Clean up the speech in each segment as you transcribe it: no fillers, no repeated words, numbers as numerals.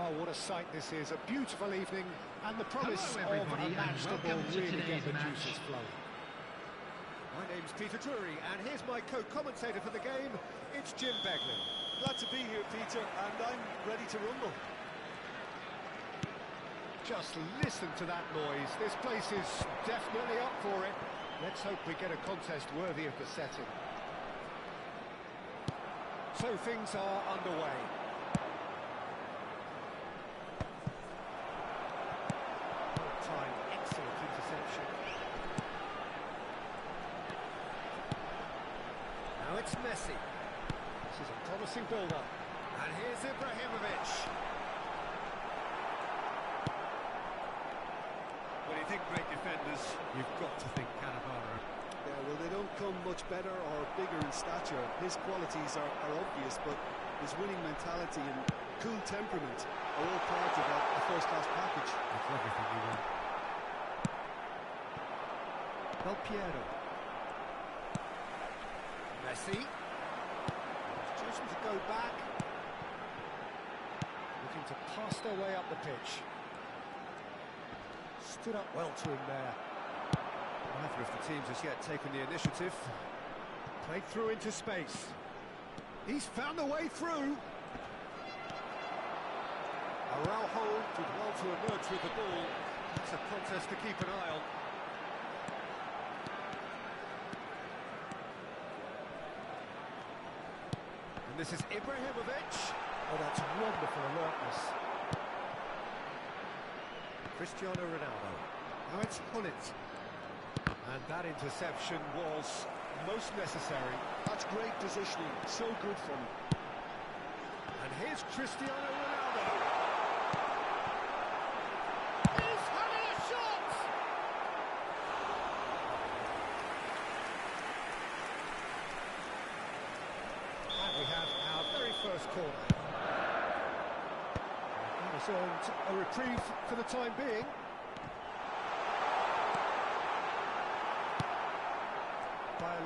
Oh, what a sight this is. A beautiful evening, and the promise of a match that will really get the juices flowing. My name's Peter Drury, and here's my co-commentator for the game. It's Jim Beglin. Glad to be here, Peter, and I'm ready to rumble. Just listen to that noise. This place is definitely up for it. Let's hope we get a contest worthy of the setting. So things are underway. Time, excellent interception. Now it's Messi. This is a promising build-up. And here's Ibrahimovic. When you think great defenders, you've got to think Cannavaro. Yeah, well, they don't come much better or bigger in stature. His qualities are obvious, but his winning mentality and cool temperament are all part of a first-class package. That's everything you want. Del Piero. Messi. Choosing to go back. Looking to pass their way up the pitch. Stood up well to him there. Neither of the teams has yet taken the initiative. Played through into space. He's found a way through. Araujo did well to emerge with the ball. It's a contest to keep an eye on. And this is Ibrahimovic. Oh, that's wonderful alertness. Cristiano Ronaldo. Now it's Hullet. And that interception was most necessary. That's great positioning, so good from him. And here's Cristiano Ronaldo. He's having a shot! And we have our very first corner. That has earned a reprieve for the time being.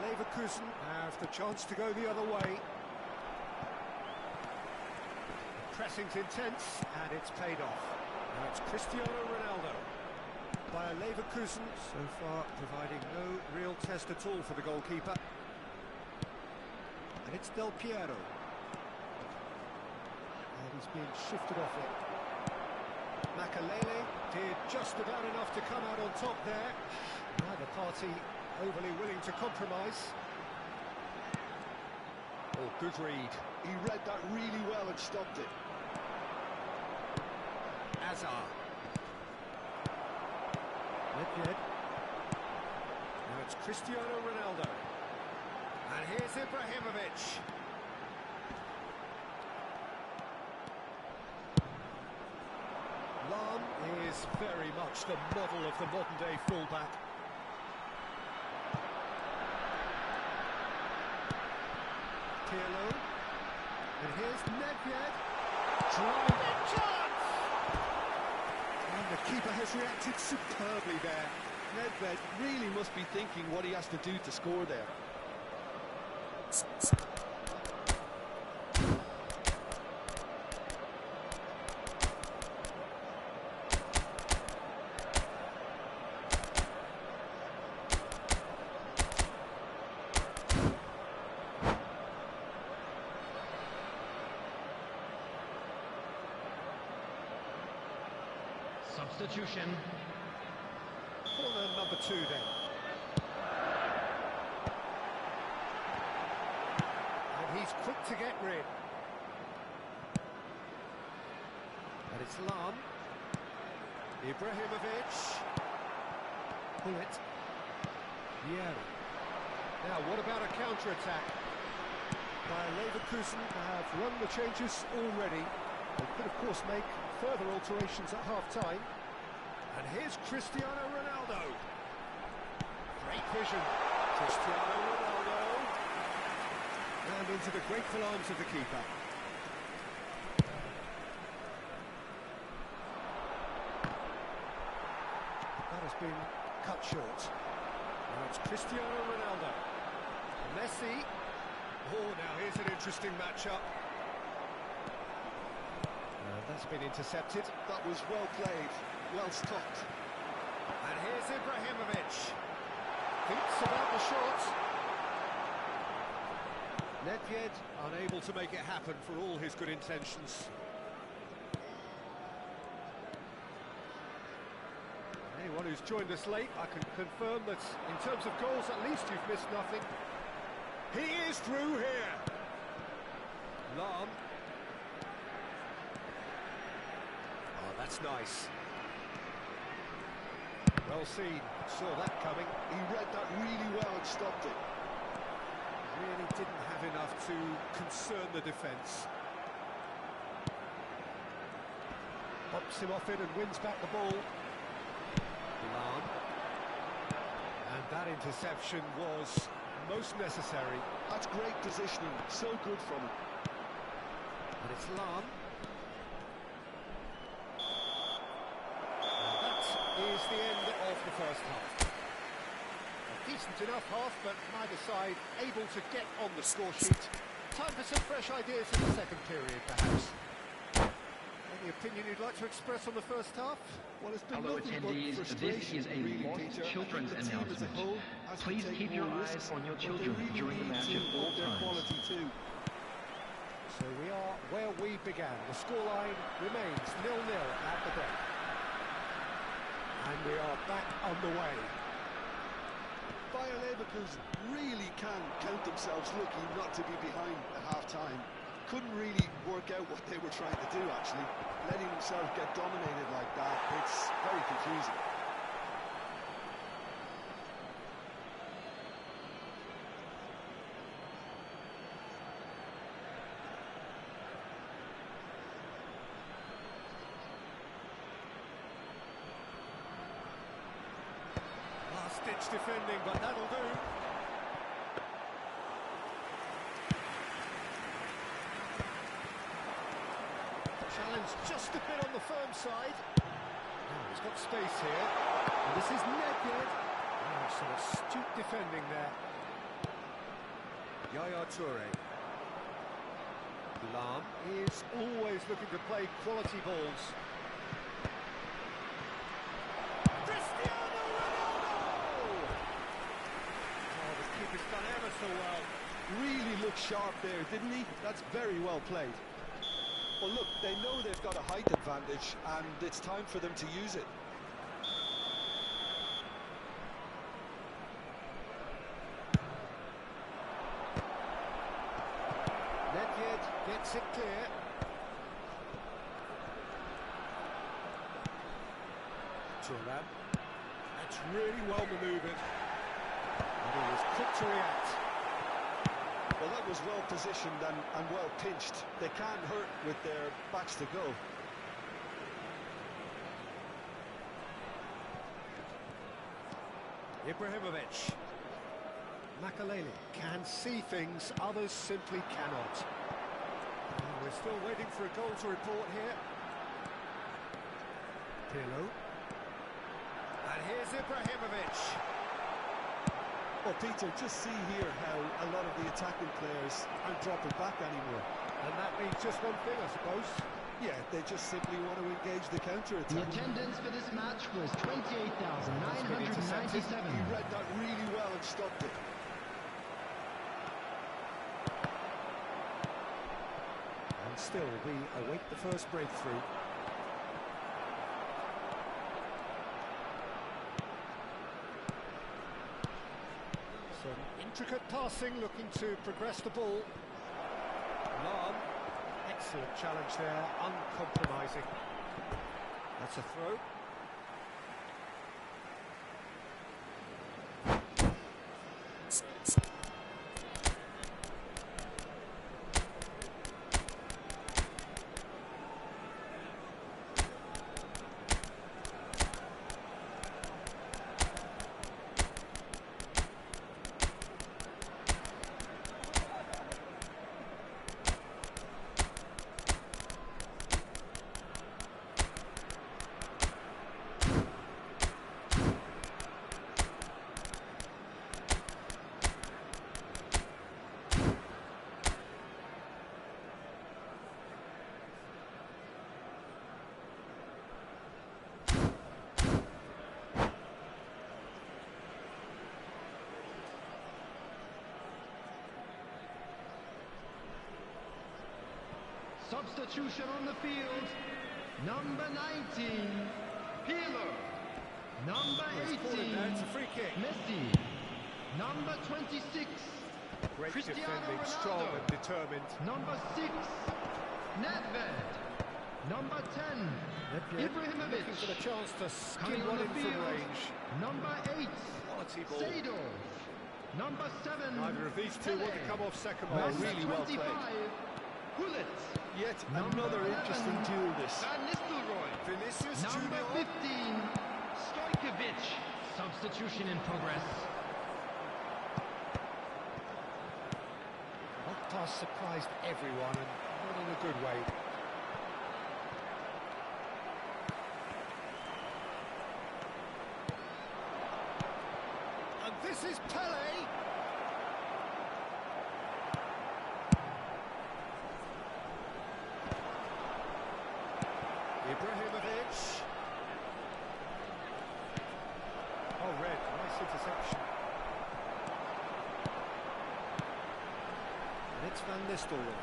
Leverkusen have the chance to go the other way. The pressing's intense, and it's paid off. Now it's Cristiano Ronaldo. Bayer Leverkusen so far providing no real test at all for the goalkeeper. And it's Del Piero. And he's being shifted off it. Makalele did just about enough to come out on top there. Neither party overly willing to compromise. Oh, good read. He read that really well and stopped it. Azar. Nedved. Now it's Cristiano Ronaldo. And here's Ibrahimovic. Lam is very much the model of the modern-day fullback. Pirlo. And here's Nedved. Driving chance! And the keeper has reacted superbly there. Nedved really must be thinking what he has to do to score there. Substitution. Corner number 2 then. And he's quick to get rid. And it's Lam. Ibrahimovic. Hullet. Piero. Now, what about a counter-attack? Bayer Leverkusen have run the changes already. They could, of course, make further alterations at half-time. And here's Cristiano Ronaldo. Great vision. Cristiano Ronaldo. And into the grateful arms of the keeper. That has been cut short. Now it's Cristiano Ronaldo. Messi. Oh, now here's an interesting matchup. That's been intercepted. That was well played, well stopped. And here's Ibrahimovic. Thinks about the shot. Nedved unable to make it happen for all his good intentions. Anyone who's joined us late, I can confirm that in terms of goals, at least you've missed nothing. He is through here. Lahm. Oh, that's nice. Well seen. Saw that coming. He read that really well and stopped it. Really didn't have enough to concern the defence. Pops him off it and wins back the ball. Lahm. And that interception was most necessary. That's great positioning, so good from him. But it's Lahm. And that is the end of the first half. A decent enough half, but neither side able to get on the score sheet. Time for some fresh ideas in the second period, perhaps. Any opinion you'd like to express on the first half? Well, it's been Hello nothing attendees, but this frustration, is a really, lost Peter. children's I think the team as a announcement. whole has to Please take keep your more eyes risks, on your but children they really during the need match to at all up their times. quality too. So we are where we began. The scoreline remains 0-0 at the break. And we are back underway. Bayer Leverkusen really can count themselves lucky not to be behind at half-time. Couldn't really work out what they were trying to do, actually. Letting themselves get dominated like that, it's very confusing. Last-ditch defending, but that'll do. Challenge just a bit on the firm side. Now he's got space here. And this is Nedved. Oh, some astute defending there. Yaya Toure. Lahm is always looking to play quality balls. Cristiano Ronaldo! Oh, the keeper's done ever so well. Really looked sharp there, didn't he? That's very well played. Well, look, they know they've got a height advantage, and it's time for them to use it. Nedved gets it clear. Thuram. That's really well manoeuvred. And he was quick to react. Well, that was well positioned and well pinched. They can't hurt with their backs to go. Ibrahimovic. Makaleli can see things others simply cannot. And we're still waiting for a goal to report here. Pirlo. And here's Ibrahimovic. Well, Peter, just see here how a lot of the attacking players aren't dropping back anymore. And that means just one thing, I suppose. Yeah, they just simply want to engage the counter-attack. The attendance for this match was 28,997. He read that really well and stopped it. And still, we await the first breakthrough. Some intricate passing, looking to progress the ball. Lahm, excellent challenge there, uncompromising. That's a throw. Substitution on the field. Number 19, Peeler. Number He's caught him 18, there, it's a free kick. Messi. Number 26, Great Cristiano defending, Ronaldo. strong and determined. Number 6, Nedved. Number 10, Ibrahimovic. Looking for the chance to Coming skin on one the in from field, range. number 8, Quality ball. Seydorf. Number 7, Neither of these two want to come off second ball. Number Really well played. 25, Gullit. Yet Number another 11, interesting duel this. Van Nistelrooy. Vinicius Number Junior. 15, Stojkovic. Substitution in progress. That pass surprised everyone, and not in a good way. And this is Pele. Ibrahimovic. Oh, red. Nice interception. And it's Van Nistelrooy.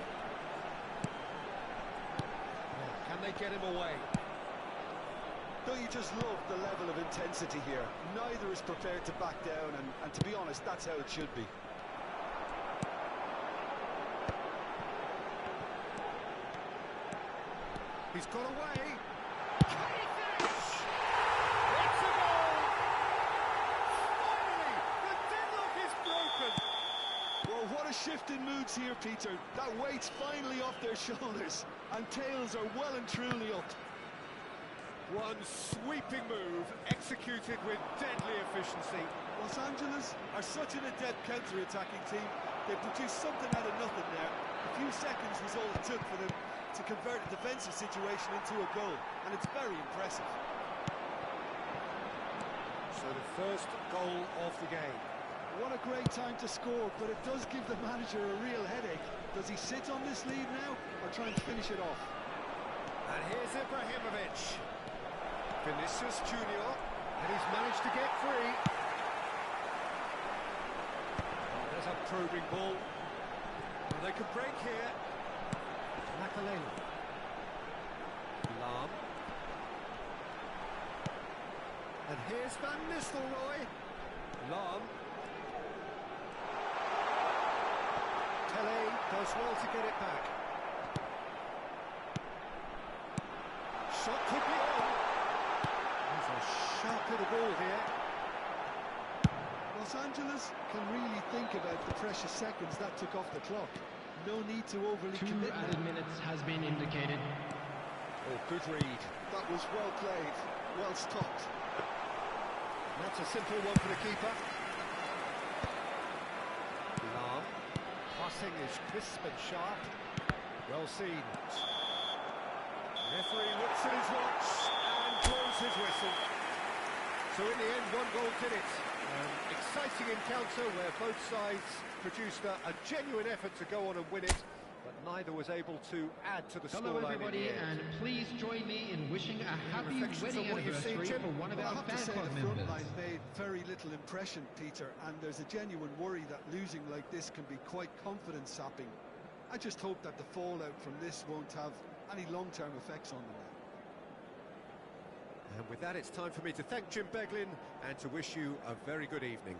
Now, can they get him away? Don't you just love the level of intensity here? Neither is prepared to back down, and to be honest, that's how it should be. He's got away. Can he finish? It's a goal! Finally, the deadlock is broken. Well, what a shift in moods here, Peter. That weight's finally off their shoulders, and tails are well and truly up. One sweeping move, executed with deadly efficiency. Los Angeles are such an adept counter-attacking team. They produced something out of nothing there. A few seconds was all it took for them to convert a defensive situation into a goal, and it's very impressive. So the first goal of the game. What a great time to score, but it does give the manager a real headache. Does he sit on this lead now, or try and finish it off? And here's Ibrahimovic. Vinicius Junior, and he's managed to get free. Oh, there's a probing ball. And they could break here. Makaleli. Lahm. And here's Van Nistelrooy. Lahm. Pele does well to get it back. Shot could be on. There's a sharp little ball here. Los Angeles can really think about the precious seconds that took off the clock. No need to overly 2 commit added now. minutes has been indicated. Oh, good read. That was well played, well stopped. That's a simple one for the keeper. Lahm. Passing is crisp and sharp. Well seen. Referee looks at his watch and blows his whistle. So in the end, one goal did it. An exciting encounter where both sides produced a genuine effort to go on and win it, but neither was able to add to the Hello scoreline in everybody, the end. and please join me in wishing a happy reflections wedding on what you've seen, anniversary Jim? for one of Well, I our have to fan say club the front members. line made very little impression, Peter, and there's a genuine worry that losing like this can be quite confidence-sapping. I just hope that the fallout from this won't have any long-term effects on them. And with that, it's time for me to thank Jim Beglin and to wish you a very good evening.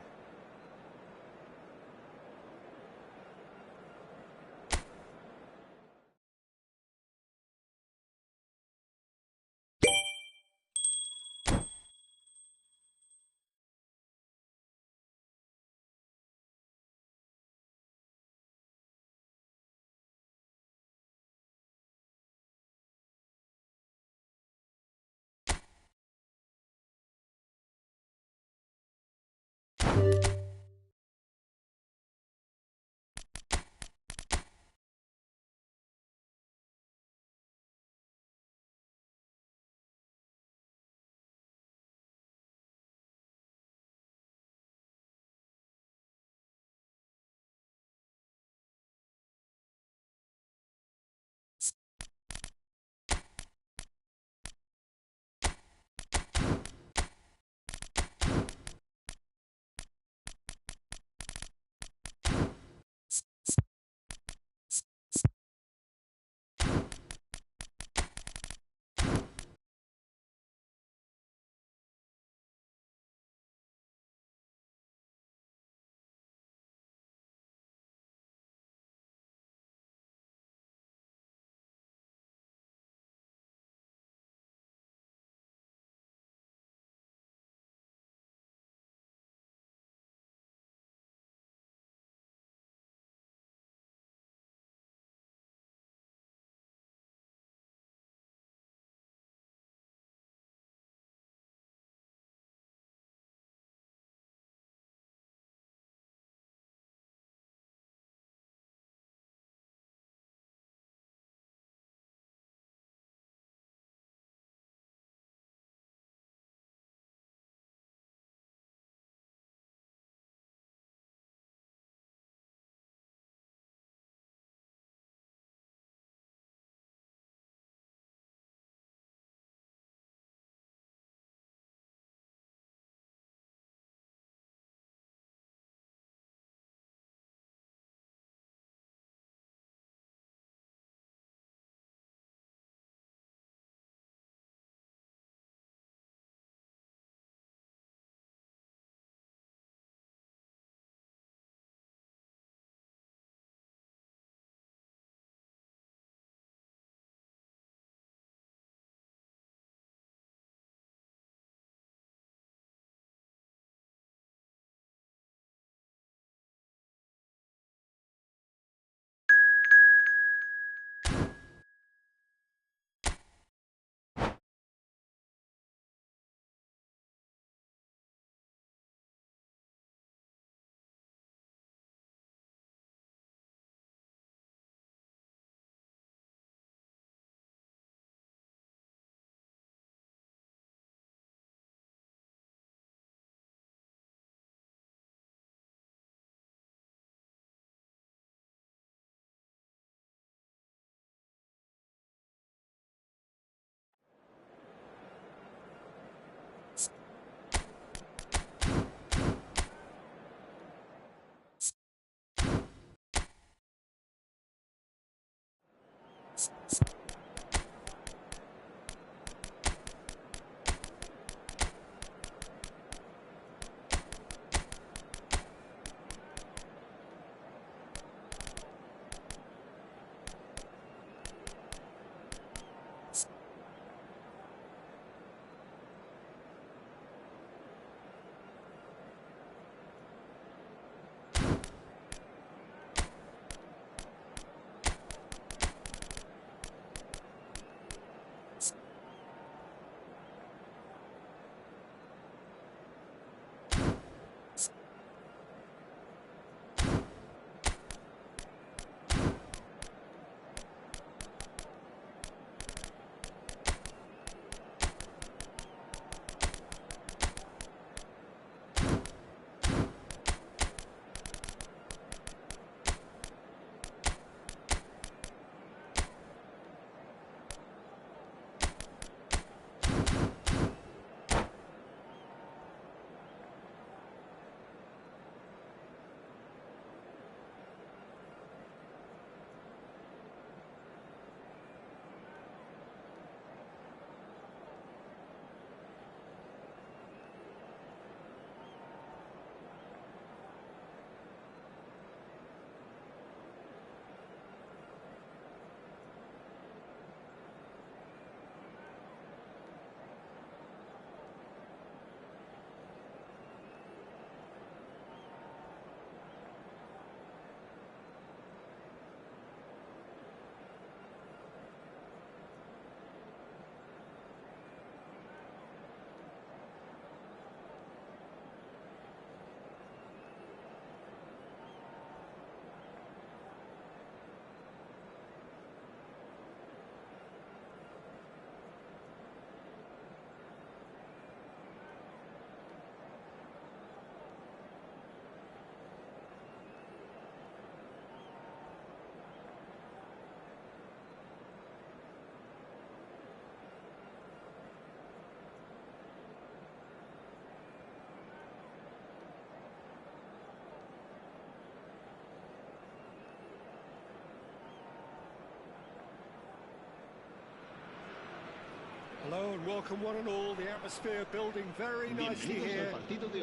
Hello and welcome one and all. The atmosphere building very nicely here.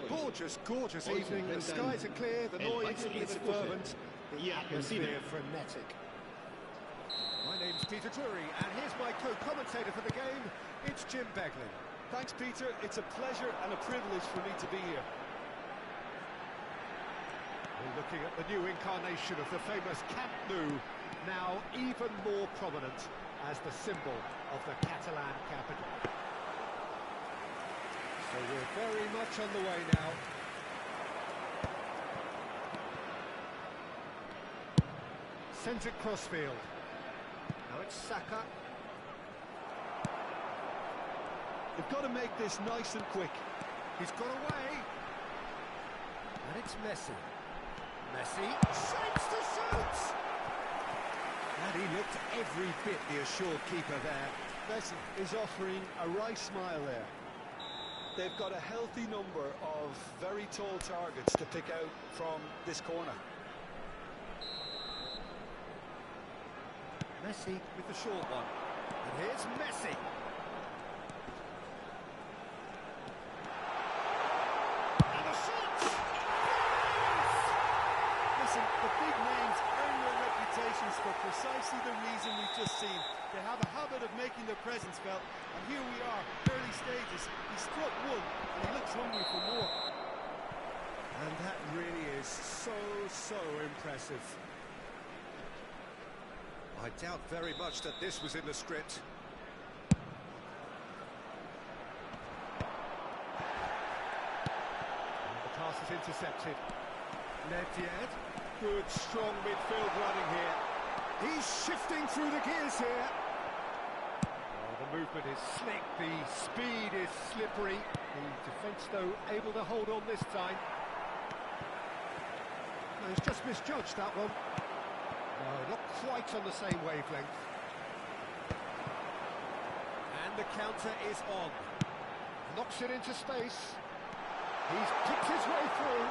Gorgeous, gorgeous evening. The skies are clear, the noise is fervent, the atmosphere frenetic. My name's Peter Drury, and here's my co-commentator for the game. It's Jim Beglin. Thanks, Peter. It's a pleasure and a privilege for me to be here. We're looking at the new incarnation of the famous Camp Nou, now even more prominent as the symbol of the Catalan capital. So we're very much on the way now. Sends it crossfield. Now it's Saka. They've got to make this nice and quick. He's got away. And it's Messi. Messi shapes to shoot! And he looked every bit the assured keeper there. Messi is offering a wry smile there. They've got a healthy number of very tall targets to pick out from this corner. Messi with the short one. And here's Messi. And a shot! Listen, the big names earn their reputations for precisely the reason we've just seen. They have a habit of making their presence felt, and here we are, early stages. He struck one, and he looks hungry for more. And that really is so impressive. I doubt very much that this was in the script. And the pass is intercepted. Nedved, good strong midfield running here. He's shifting through the gears here. Oh, the movement is slick, the speed is slippery. The defence, though, able to hold on this time. No, he's just misjudged that one. No, not quite on the same wavelength. And the counter is on. Knocks it into space. He's picked his way through.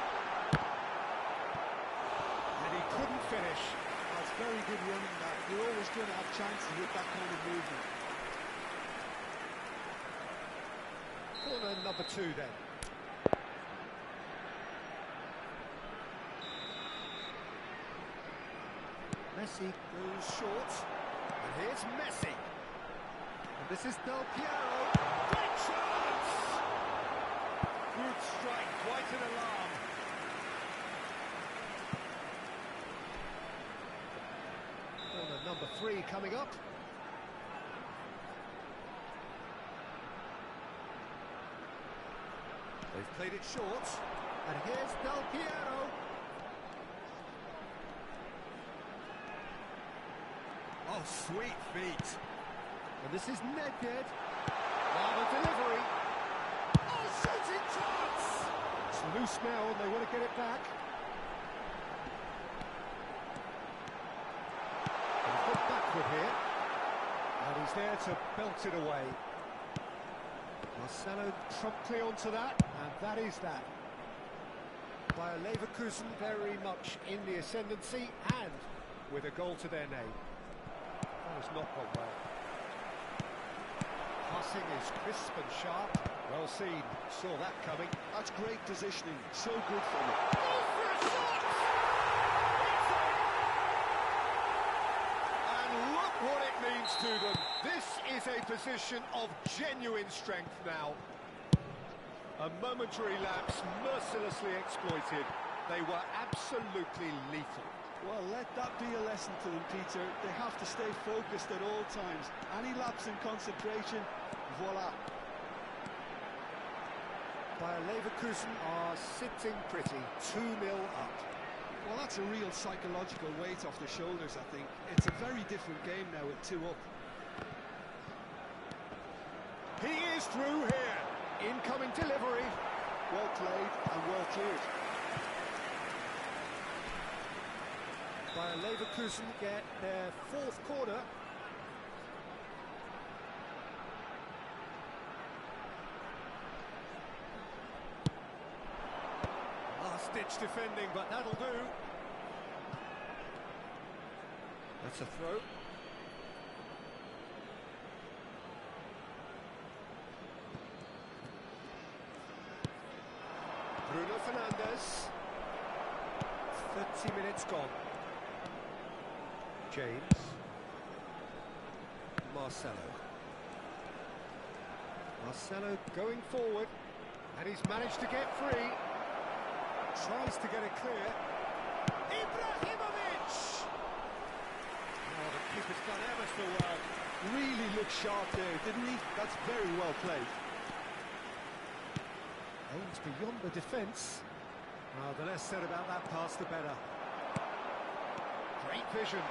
And he couldn't finish. As very good running that. You're always going to have chances with that kind of movement. Corner number 2 then. Messi goes short. And here's Messi. And this is Del Piero. Great chance! Good strike, quite an alarm. Corner number 3 coming up. They've played it short. And here's Del Piero. Oh, sweet feet. And this is Nedved. Now the delivery. Oh, shooting chance! It's loose now and they want to get it back. And he's got backward here. And he's there to belt it away. Marcelo promptly onto that, and that is that. Bayer Leverkusen very much in the ascendancy and with a goal to their name. That has not gone well. Passing is crisp and sharp. Well seen. Saw that coming. That's great positioning. So good for them. Goes for a shot! And look what it means to them. This is a position of genuine strength now. A momentary lapse mercilessly exploited. They were absolutely lethal. Well, let that be a lesson to them, Peter. They have to stay focused at all times. Any lapse in concentration, voila. Bayer Leverkusen are sitting pretty, 2-0 up. Well, that's a real psychological weight off their shoulders, I think. It's a very different game now with 2 up. He is through here. Incoming delivery. Well played and well cleared. Bayer Leverkusen get their 4th corner. Last-ditch defending, but that'll do. That's a throw. Bruno Fernandes. 30 minutes gone. James. Marcelo. Marcelo going forward. And he's managed to get free. Tries to get it clear. Ibrahimovic! Oh, the keeper's done ever so well. Really looked sharp there, didn't he? That's very well played. Aims beyond the defence. Oh, the less said about that pass, the better. Great vision.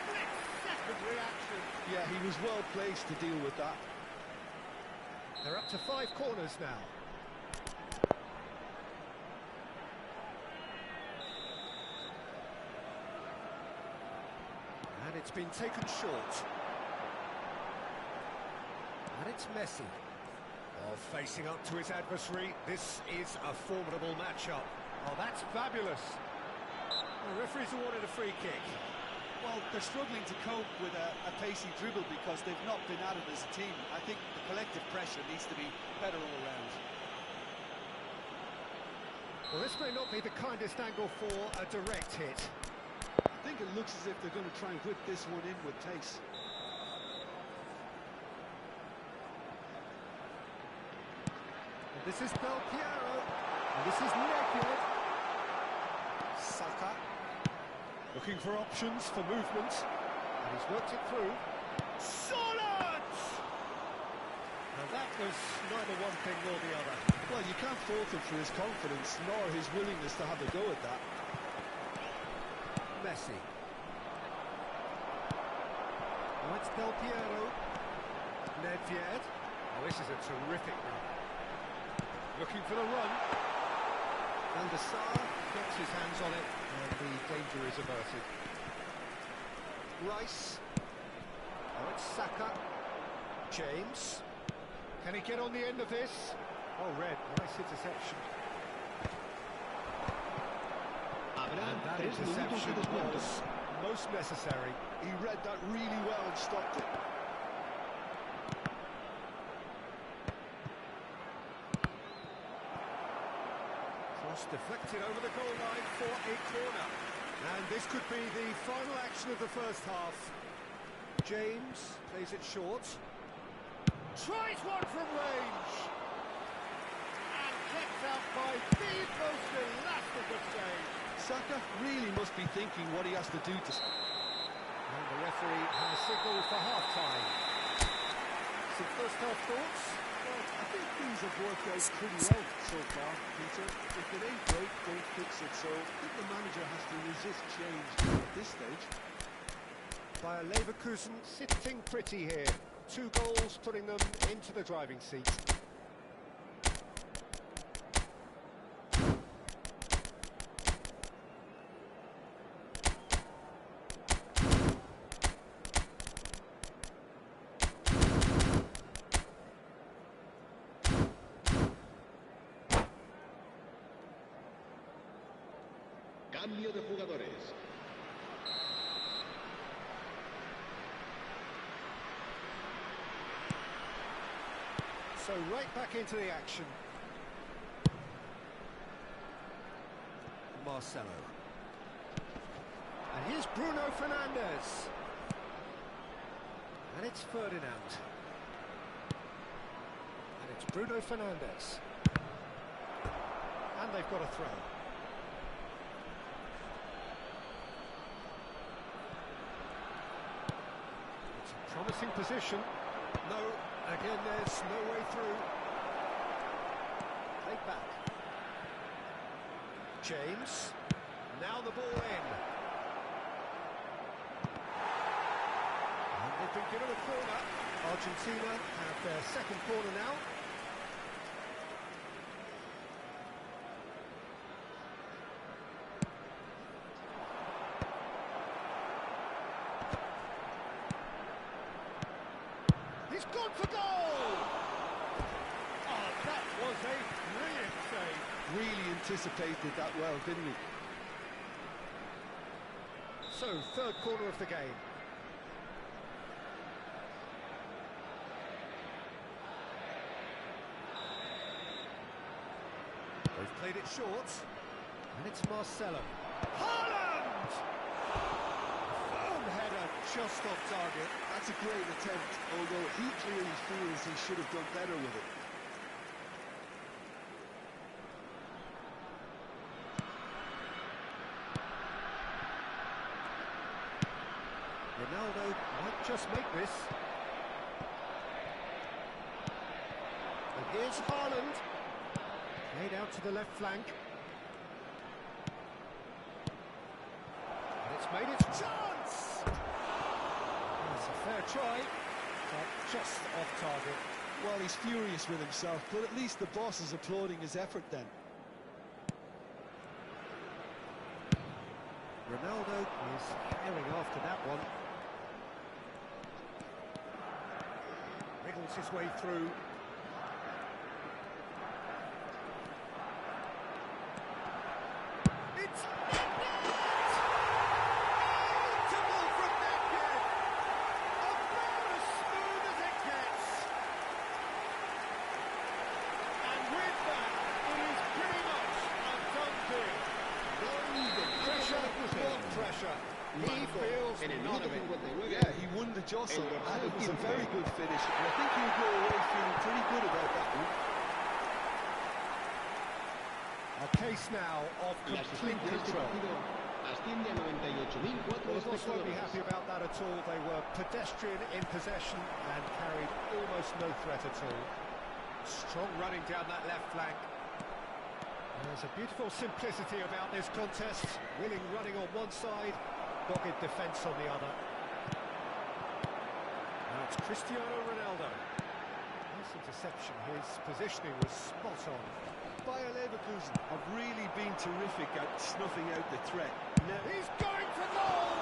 Split-second reaction. Yeah, he was well placed to deal with that. They're up to 5 corners now. And it's been taken short. And it's Messi. Oh, facing up to his adversary. This is a formidable matchup. Oh, that's fabulous. The referee's awarded a free kick. Well, they're struggling to cope with a pacey dribble because they've not been at it as a team. I think the collective pressure needs to be better all around. Well, this may not be the kindest angle for a direct hit. I think it looks as if they're going to try and whip this one in with pace. And this is Del Piero. And this is Nedved. Saka. Looking for options for movement. And he's worked it through. Solid! Now that was neither one thing nor the other. Well, you can't fault him for his confidence, nor his willingness to have a go at that. Messi. Now it's Del Piero. Nedved. Oh, this is a terrific run. Looking for the run. Van der Sar gets his hands on it, and the danger is averted. Rice. Oh, it's Saka. James. Can he get on the end of this? Oh, red. Nice interception. And that interception was most necessary. He read that really well and stopped it. Cross deflected over the goal line for a corner. And this could be the final action of the first half. James plays it short. Tries one from range. And kept out by the most elastic of save. Saka really must be thinking what he has to do to... And the referee has signalled for half-time. Some first-half thoughts? Well, I think things have worked out pretty well so far, Peter. If it ain't broke, don't fix it. So I think the manager has to resist change at this stage. Bayer Leverkusen sitting pretty here. 2 goals putting them into the driving seat. Cambio de jugadores. So right back into the action. Marcelo. And here's Bruno Fernandes. And it's Ferdinand. And it's Bruno Fernandes. And they've got a throw. It's a promising position. No, again there's no way through. Played back. James. Now the ball in. And they've been given a corner. Argentina have their second corner now. He's gone for goal! Oh, that was a brilliant save. Really anticipated that well, didn't he? So, third corner of the game. They've played it short, and it's Marcelo. Haaland! Firm header, just off target. That's a great attempt, although he clearly feels he should have done better with it. Ronaldo might just make this. And here's Haaland. Played out to the left flank. And it's made its chance! That's a fair try, but just off target. Well, he's furious with himself, but at least the boss is applauding his effort then. Ronaldo is herring after that one. Wriggles his way through. It's beautiful from naked! About as smooth as it gets! And with that, it is pretty much a done deal. Pressure, what pressure? He feels none of it. Yeah, he won the jostle, and it was a very good finish. And I think he'll go away feeling pretty good about that one. A case now of complete control. Well, the boss won't be happy about that at all. They were pedestrian in possession and carried almost no threat at all. Strong running down that left flank. There's a beautiful simplicity about this contest. Willing running on one side, dogged defence on the other. Now it's Cristiano Ronaldo. Nice interception. His positioning was spot on. Bayer Leverkusen have really been terrific at snuffing out the threat. Now he's going for goal!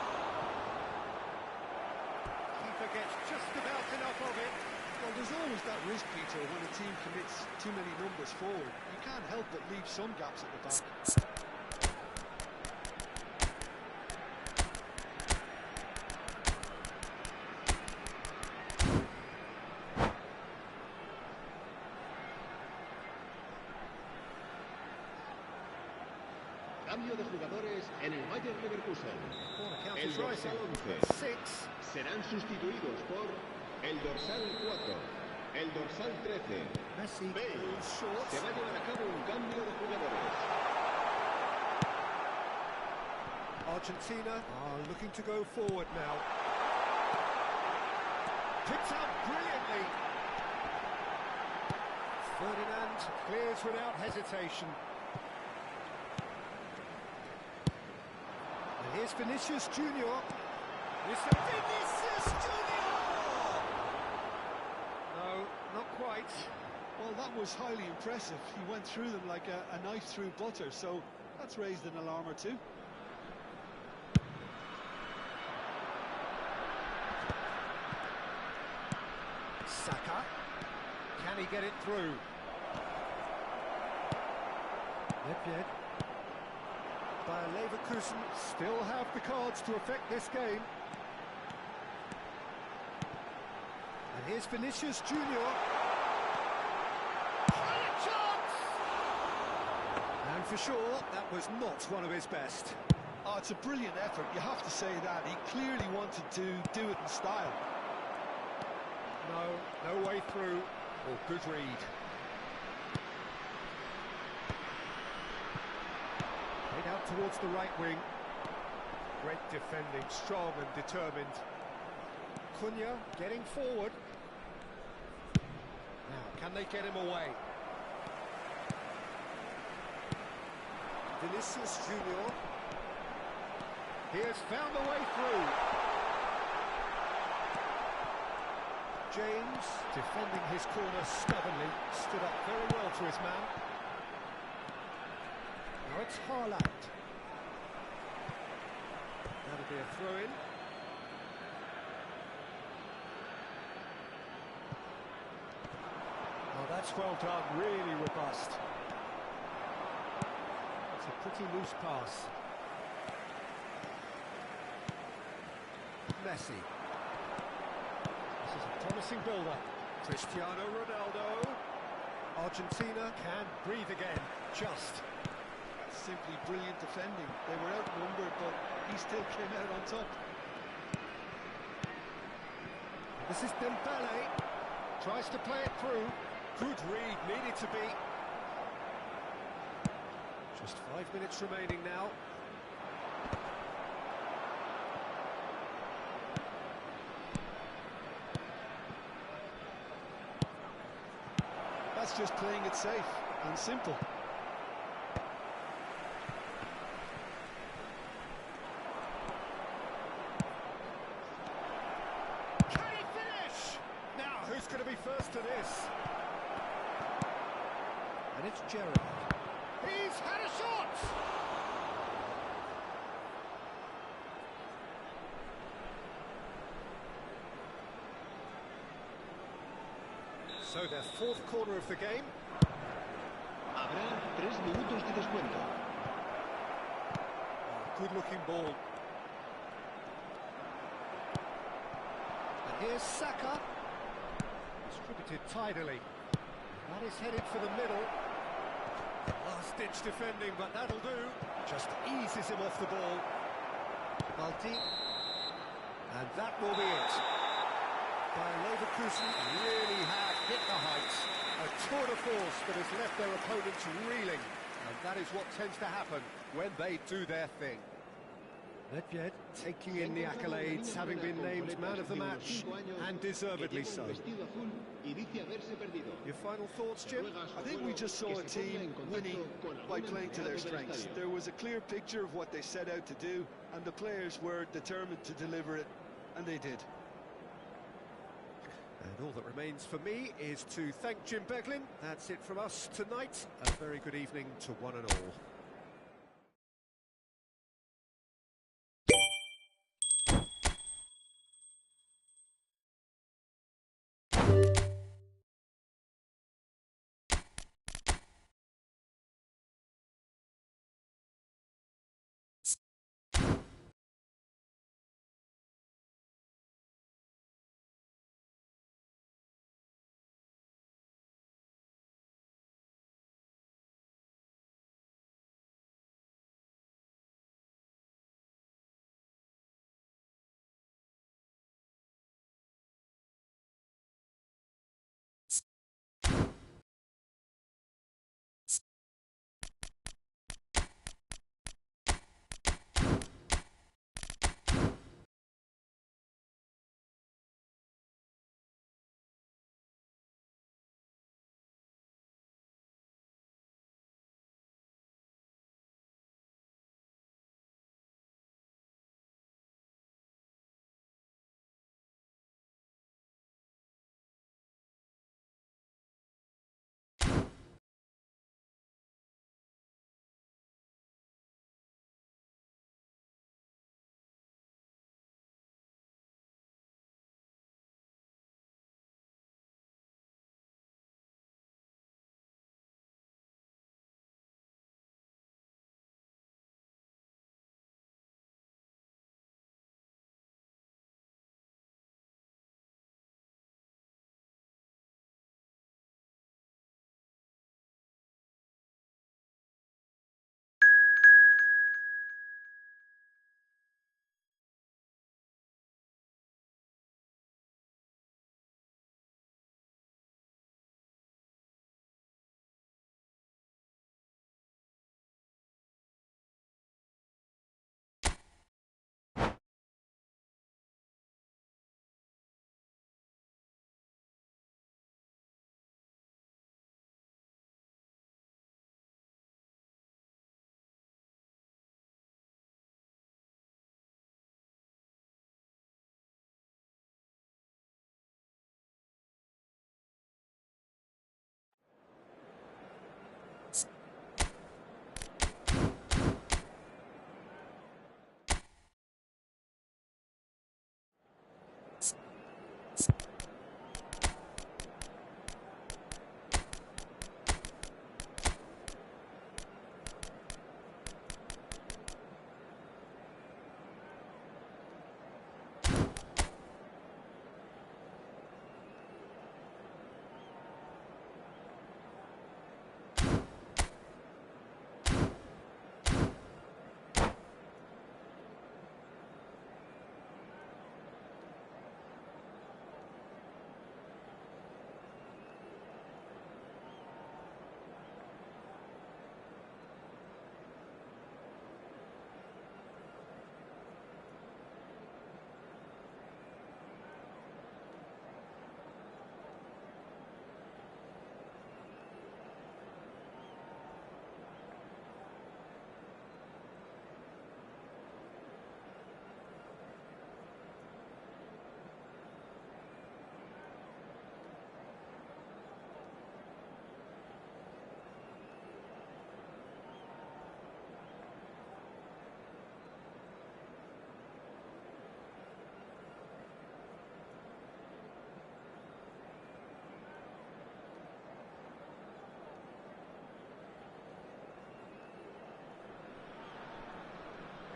Keeper gets just about enough of it. Well, there's always that risk, Peter, when a team commits too many numbers forward. You can't help but leave some gaps at the back. Cambio de jugadores en el Bayer Leverkusen. El dorsal 11 serán sustituidos por el dorsal 4, el dorsal 13. Messi. Se va a llevar a cabo un cambio de jugadores. Argentina are looking to go forward now. Picked out brilliantly. Ferdinand clears without hesitation. And here's Vinicius Junior. Mr. Vinicius Junior! No, not quite. Well, that was highly impressive. He went through them like a knife through butter, so that's raised an alarm or two. Saka. Can he get it through? Nedved. Bayer Leverkusen still have the cards to affect this game. And here's Vinicius Junior. And a chance! And for sure, that was not one of his best. Oh, it's a brilliant effort, you have to say that. He clearly wanted to do it in style. No way through. Oh, good read. Played out towards the right wing. Great defending, strong and determined. Cunha getting forward. Now, can they get him away? Vinicius Junior. He has found a way through. James, defending his corner stubbornly, stood up very well to his man. Now it's Haaland. That'll be a throw-in. Oh, that's well done, really robust. It's a pretty loose pass. Messi. This is a promising build-up. Cristiano Ronaldo. Argentina can breathe again, just. That's simply brilliant defending. They were outnumbered, but he still came out on top. This is Dembele. Tries to play it through. Good read, needed to be. Just 5 minutes remaining now. That's just playing it safe and simple. Can he finish? Now, who's going to be first to this? And it's Gerrard. He's had a shot! So their fourth corner of the game. Habrá 3 minutos de descuento. Good looking ball. And here's Saka. Distributed tidily. That is headed for the middle. Last-ditch defending, but that'll do. Just eases him off the ball. Balti. And that will be it. Bayer Leverkusen really have hit the heights. A tour de force that has left their opponents reeling. And that is what tends to happen when they do their thing. Nedved taking in the accolades, having been named man of the match, and deservedly so. Your final thoughts, Jim? I think we just saw a team winning by playing to their strengths. There was a clear picture of what they set out to do, and the players were determined to deliver it, and they did. And all that remains for me is to thank Jim Beglin. That's it from us tonight. A very good evening to one and all.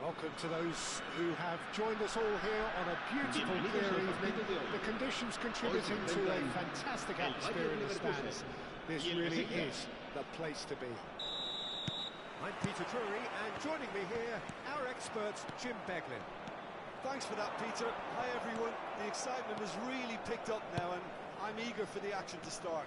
Welcome to those who have joined us all here on a beautiful clear evening. The conditions contributing to a fantastic atmosphere in the stands. This really is the place to be. I'm Peter Drury, and joining me here, our expert, Jim Beglin. Thanks for that, Peter. Hi, everyone. The excitement has really picked up now, and I'm eager for the action to start.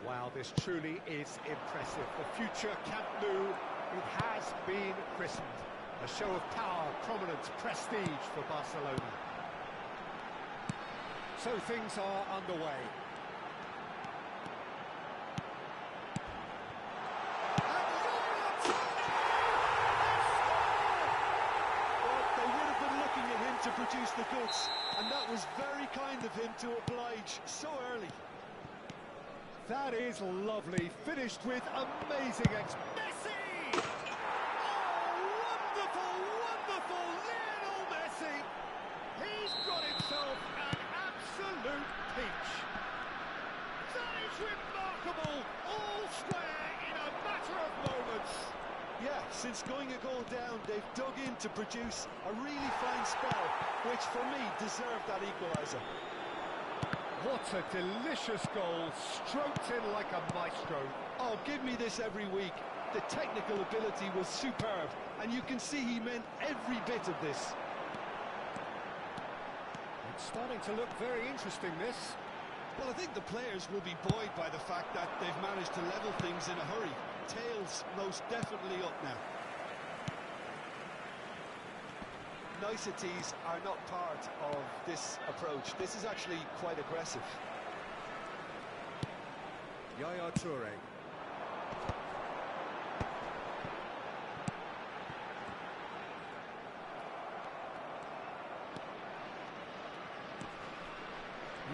Wow, this truly is impressive. The future Camp Nou, it has been christened. A show of power, prominence, prestige for Barcelona. So things are underway. To produce the goods, and that was very kind of him to oblige so early. That is lovely, finished with amazing Messi! Oh, wonderful, wonderful Lionel Messi! He's got himself an absolute peach. That is remarkable, all square in a matter of moments. Yeah, since going a goal down, they've dug in to produce a really fine spell, which for me deserved that equaliser. What a delicious goal, stroked in like a maestro. Oh, give me this every week. The technical ability was superb, and you can see he meant every bit of this. It's starting to look very interesting, this. Well, I think the players will be buoyed by the fact that they've managed to level things in a hurry. Tails most definitely up now. Niceties are not part of this approach. This is actually quite aggressive. Yaya Toure.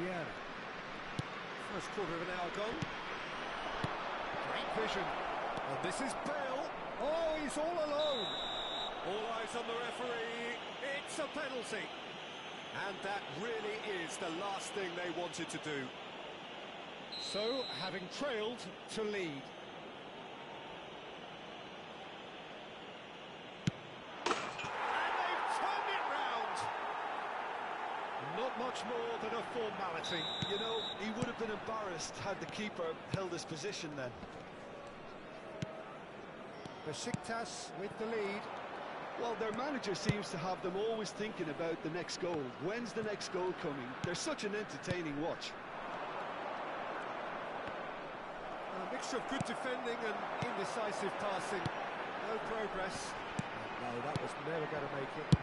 Yeah. First quarter of an hour gone. Great vision. And this is Bale. Oh, he's all alone. All eyes on the referee. It's a penalty. And that really is the last thing they wanted to do. So, having trailed to lead. And they've turned it round. Not much more than a formality. You know, he would have been embarrassed had the keeper held his position then. Besiktas with the lead. Well, their manager seems to have them always thinking about the next goal. When's the next goal coming? They're such an entertaining watch. A mixture of good defending and indecisive passing. No progress. No, that was never going to make it.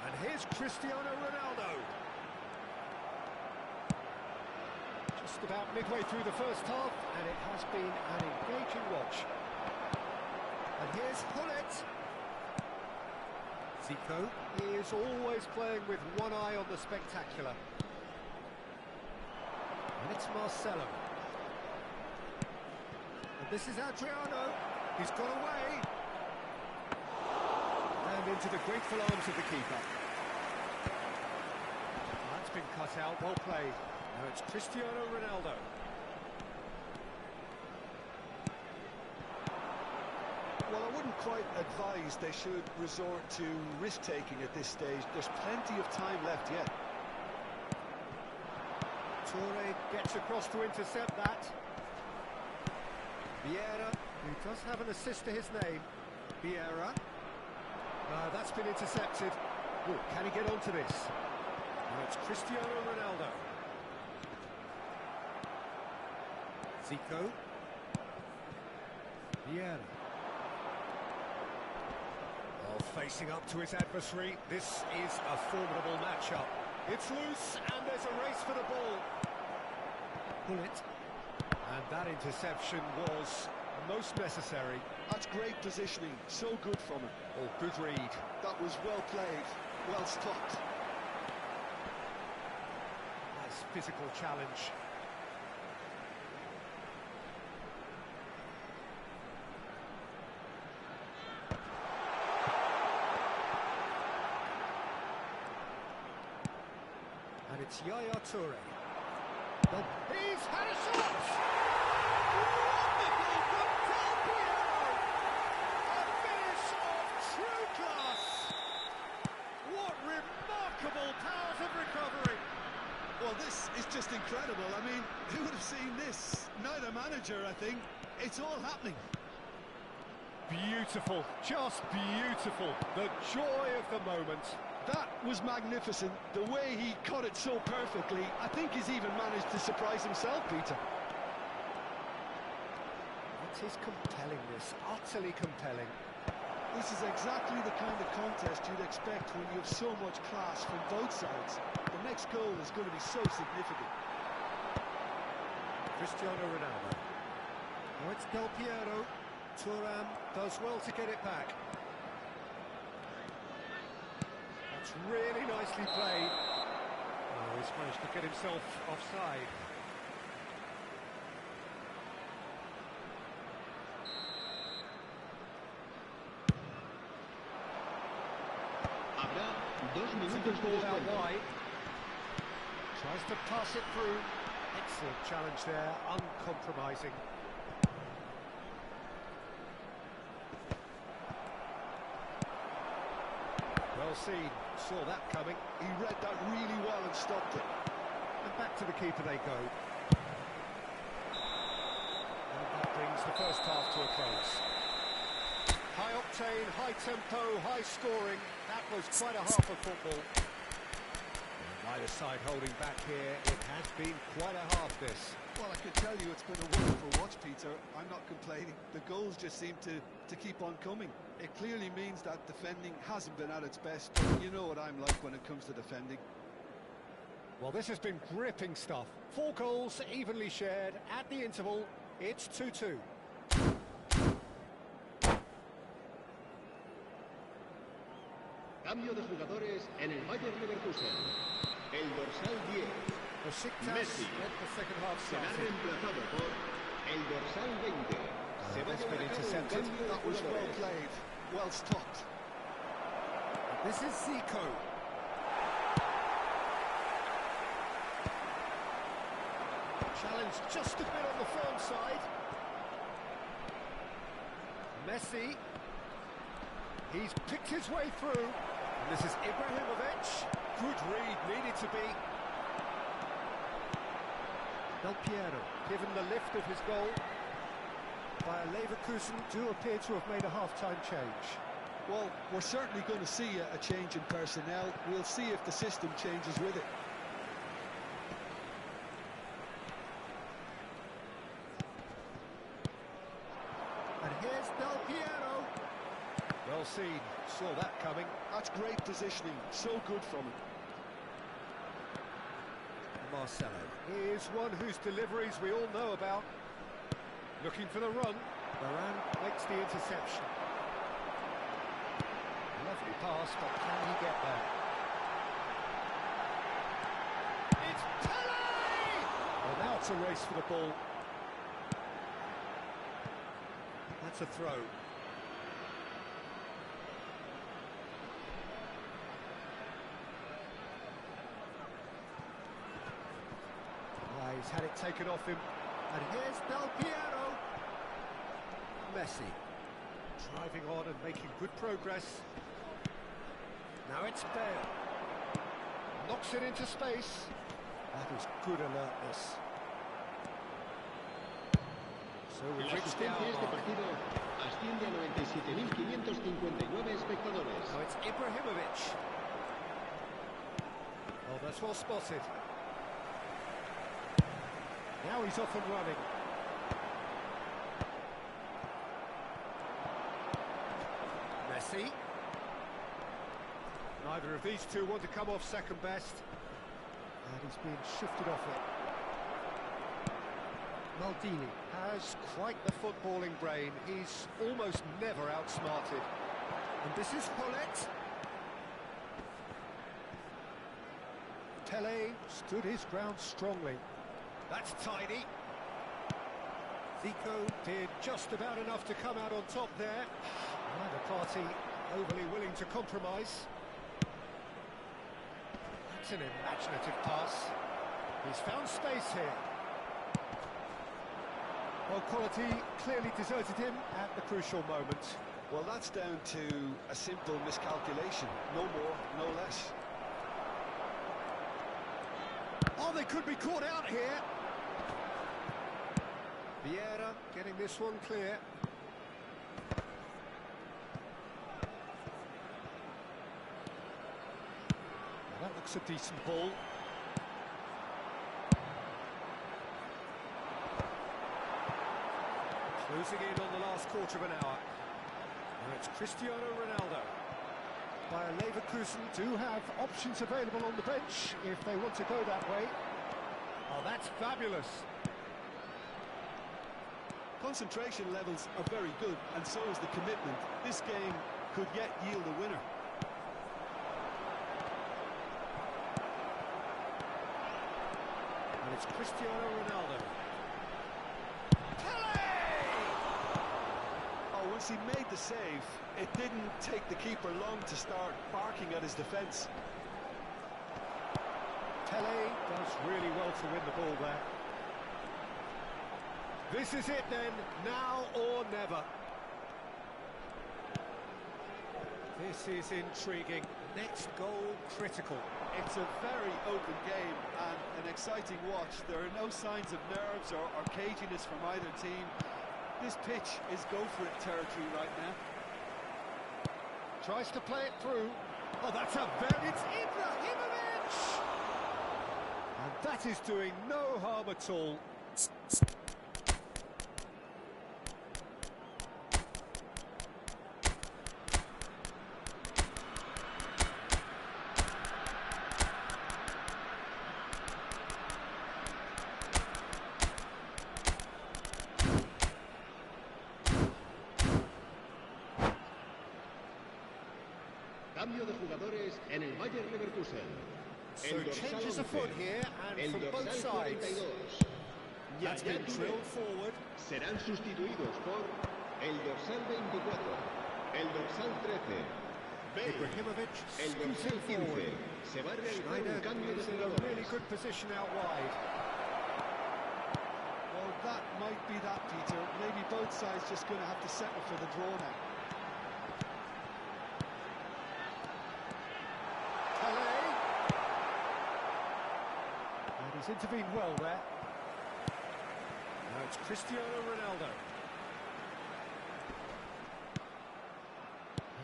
And here's Cristiano Ronaldo. Just about midway through the first half, and it has been an engaging watch. And here's Hullet. Zico is always playing with one eye on the spectacular. And it's Marcelo. And this is Adriano. He's got away. And into the grateful arms of the keeper. That's been cut out, well played. Now it's Cristiano Ronaldo. Well, I wouldn't quite advise they should resort to risk-taking at this stage. There's plenty of time left yet. Toure gets across to intercept that. Vieira, who does have an assist to his name. Vieira. That's been intercepted. Oh, can he get onto this? Now it's Cristiano Ronaldo. Zico. Vieira. Facing up to his adversary, this is a formidable matchup. It's loose, and there's a race for the ball. Pull it. And that interception was most necessary. That's great positioning, so good from him. Oh, good read. That was well played, well stopped. Nice physical challenge. And it's Yaya Toure. He's had a shot! Wonderful from Del Piero! A finish of true class! What remarkable powers of recovery! Well, this is just incredible. I mean, who would have seen this? Neither manager, I think. It's all happening. Beautiful, just beautiful. The joy of the moment. That was magnificent. The way he caught it so perfectly, I think he's even managed to surprise himself, Peter. It is compellingness, utterly compelling. This is exactly the kind of contest you'd expect when you have so much class from both sides. The next goal is going to be so significant. Cristiano Ronaldo. Now it's Del Piero. Thuram does well to get it back. That's really nicely played. Oh, he's managed to get himself offside. Habrá 2 minutos de Ball out descuento. wide. Tries to pass it through. Excellent challenge there, uncompromising. Well seen, saw that coming. He read that really well and stopped it. And back to the keeper they go. And that brings the first half to a close. High octane, high tempo, high scoring. That was quite a half of football. And neither side holding back here. It has been quite a half, this. Well, I can tell you it's been a wonderful watch, Peter. I'm not complaining. The goals just seem to keep on coming. It clearly means that defending hasn't been at its best. You know what I'm like when it comes to defending. Well, this has been gripping stuff. 4 goals evenly shared at the interval. It's 2-2. Cambio de jugadores en el Bayern Leverkusen. El dorsal 10, Besiktas Messi, let the second half será started. reemplazado por el dorsal 20. Se va a That's been llevar a cabo un intercepted. cambio de That was well jugadores. played, well stopped. This is Zico. Challenge just a bit on the firm side. Messi. He's picked his way through. And this is Ibrahimovic. Good read, needed to be. Del Piero, given the lift of his goal. Bayer Leverkusen do appear to have made a half-time change. Well, we're certainly going to see a change in personnel. We'll see if the system changes with it. And here's Del Piero. Well seen, saw that coming. That's great positioning, so good from him. Marcelo is one whose deliveries we all know about. Looking for the run. Varane makes the interception. Lovely pass, but can he get there? It's Pele! Well, now it's a race for the ball. That's to throw. He's had it taken off him. And here's Del Piero. Messi. Driving on and making good progress. Now it's Bale. Knocks it into space. That is good alertness. So we've reached the hour mark. Asciende a 97.559 espectadores. Now it's Ibrahimovic. Oh, that's well spotted. Now he's off and running. Messi. Neither of these two want to come off second best. And he's being shifted off it. Maldini has quite the footballing brain. He's almost never outsmarted. And this is Hollett. Tele stood his ground strongly. That's tidy. Zico did just about enough to come out on top there. Neither party overly willing to compromise. That's an imaginative pass. He's found space here. Well, quality clearly deserted him at the crucial moment. Well, that's down to a simple miscalculation. No more, no less. Oh, they could be caught out here. Vieira getting this one clear. Well, that looks a decent ball. Closing in on the last quarter of an hour. Now it's Cristiano Ronaldo. Bayer Leverkusen do have options available on the bench if they want to go that way. Oh, that's fabulous. Concentration levels are very good, and so is the commitment. This game could yet yield a winner. And it's Cristiano Ronaldo. Oh, once he made the save, it didn't take the keeper long to start barking at his defence. Tele does really well to win the ball there. This is it then, now or never. This is intriguing. Next goal critical. It's a very open game and an exciting watch. There are no signs of nerves or caginess from either team. This pitch is go-for-it territory right now. Tries to play it through. Oh, that's a very... It's Ibrahimovic! And that is doing no harm at all. Cambio de jugadores en el Bayer Leverkusen. So changes afoot here and from both sides. That's been drilled forward. Serán sustituidos por el dorsal 24, el dorsal 13, Ibrahimovic el dorsal 15. Se va a realizar un cambio de is in a really jugadores. good position out wide. Well, that might be that, Peter. Maybe both sides just going to have to settle for the draw now. And he's intervened well there. Now it's Cristiano Ronaldo.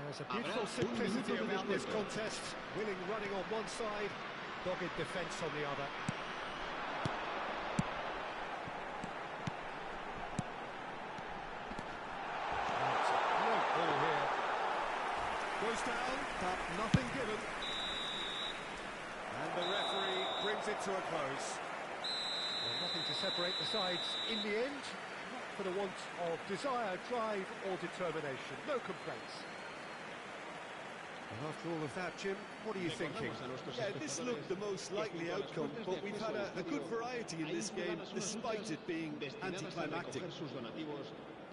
There's a beautiful simplicity about this contest. Willing running on one side, dogged defence on the other. That's a great ball here. Goes down, but nothing given. And the referee brings it to a close. Well, nothing to separate the sides in the end. Not for the want of desire, drive or determination. No complaints. And after all of that, Jim, what are you thinking? Yeah, this looked the most likely outcome, but we've had a good variety in this game, despite it being anticlimactic.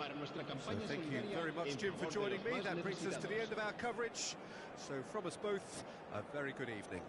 para nuestra So campaña thank you solidaria very much, en Jim, for favor de joining los me. más That brings us to the necesitados. end of our coverage. So from us both, a very good evening.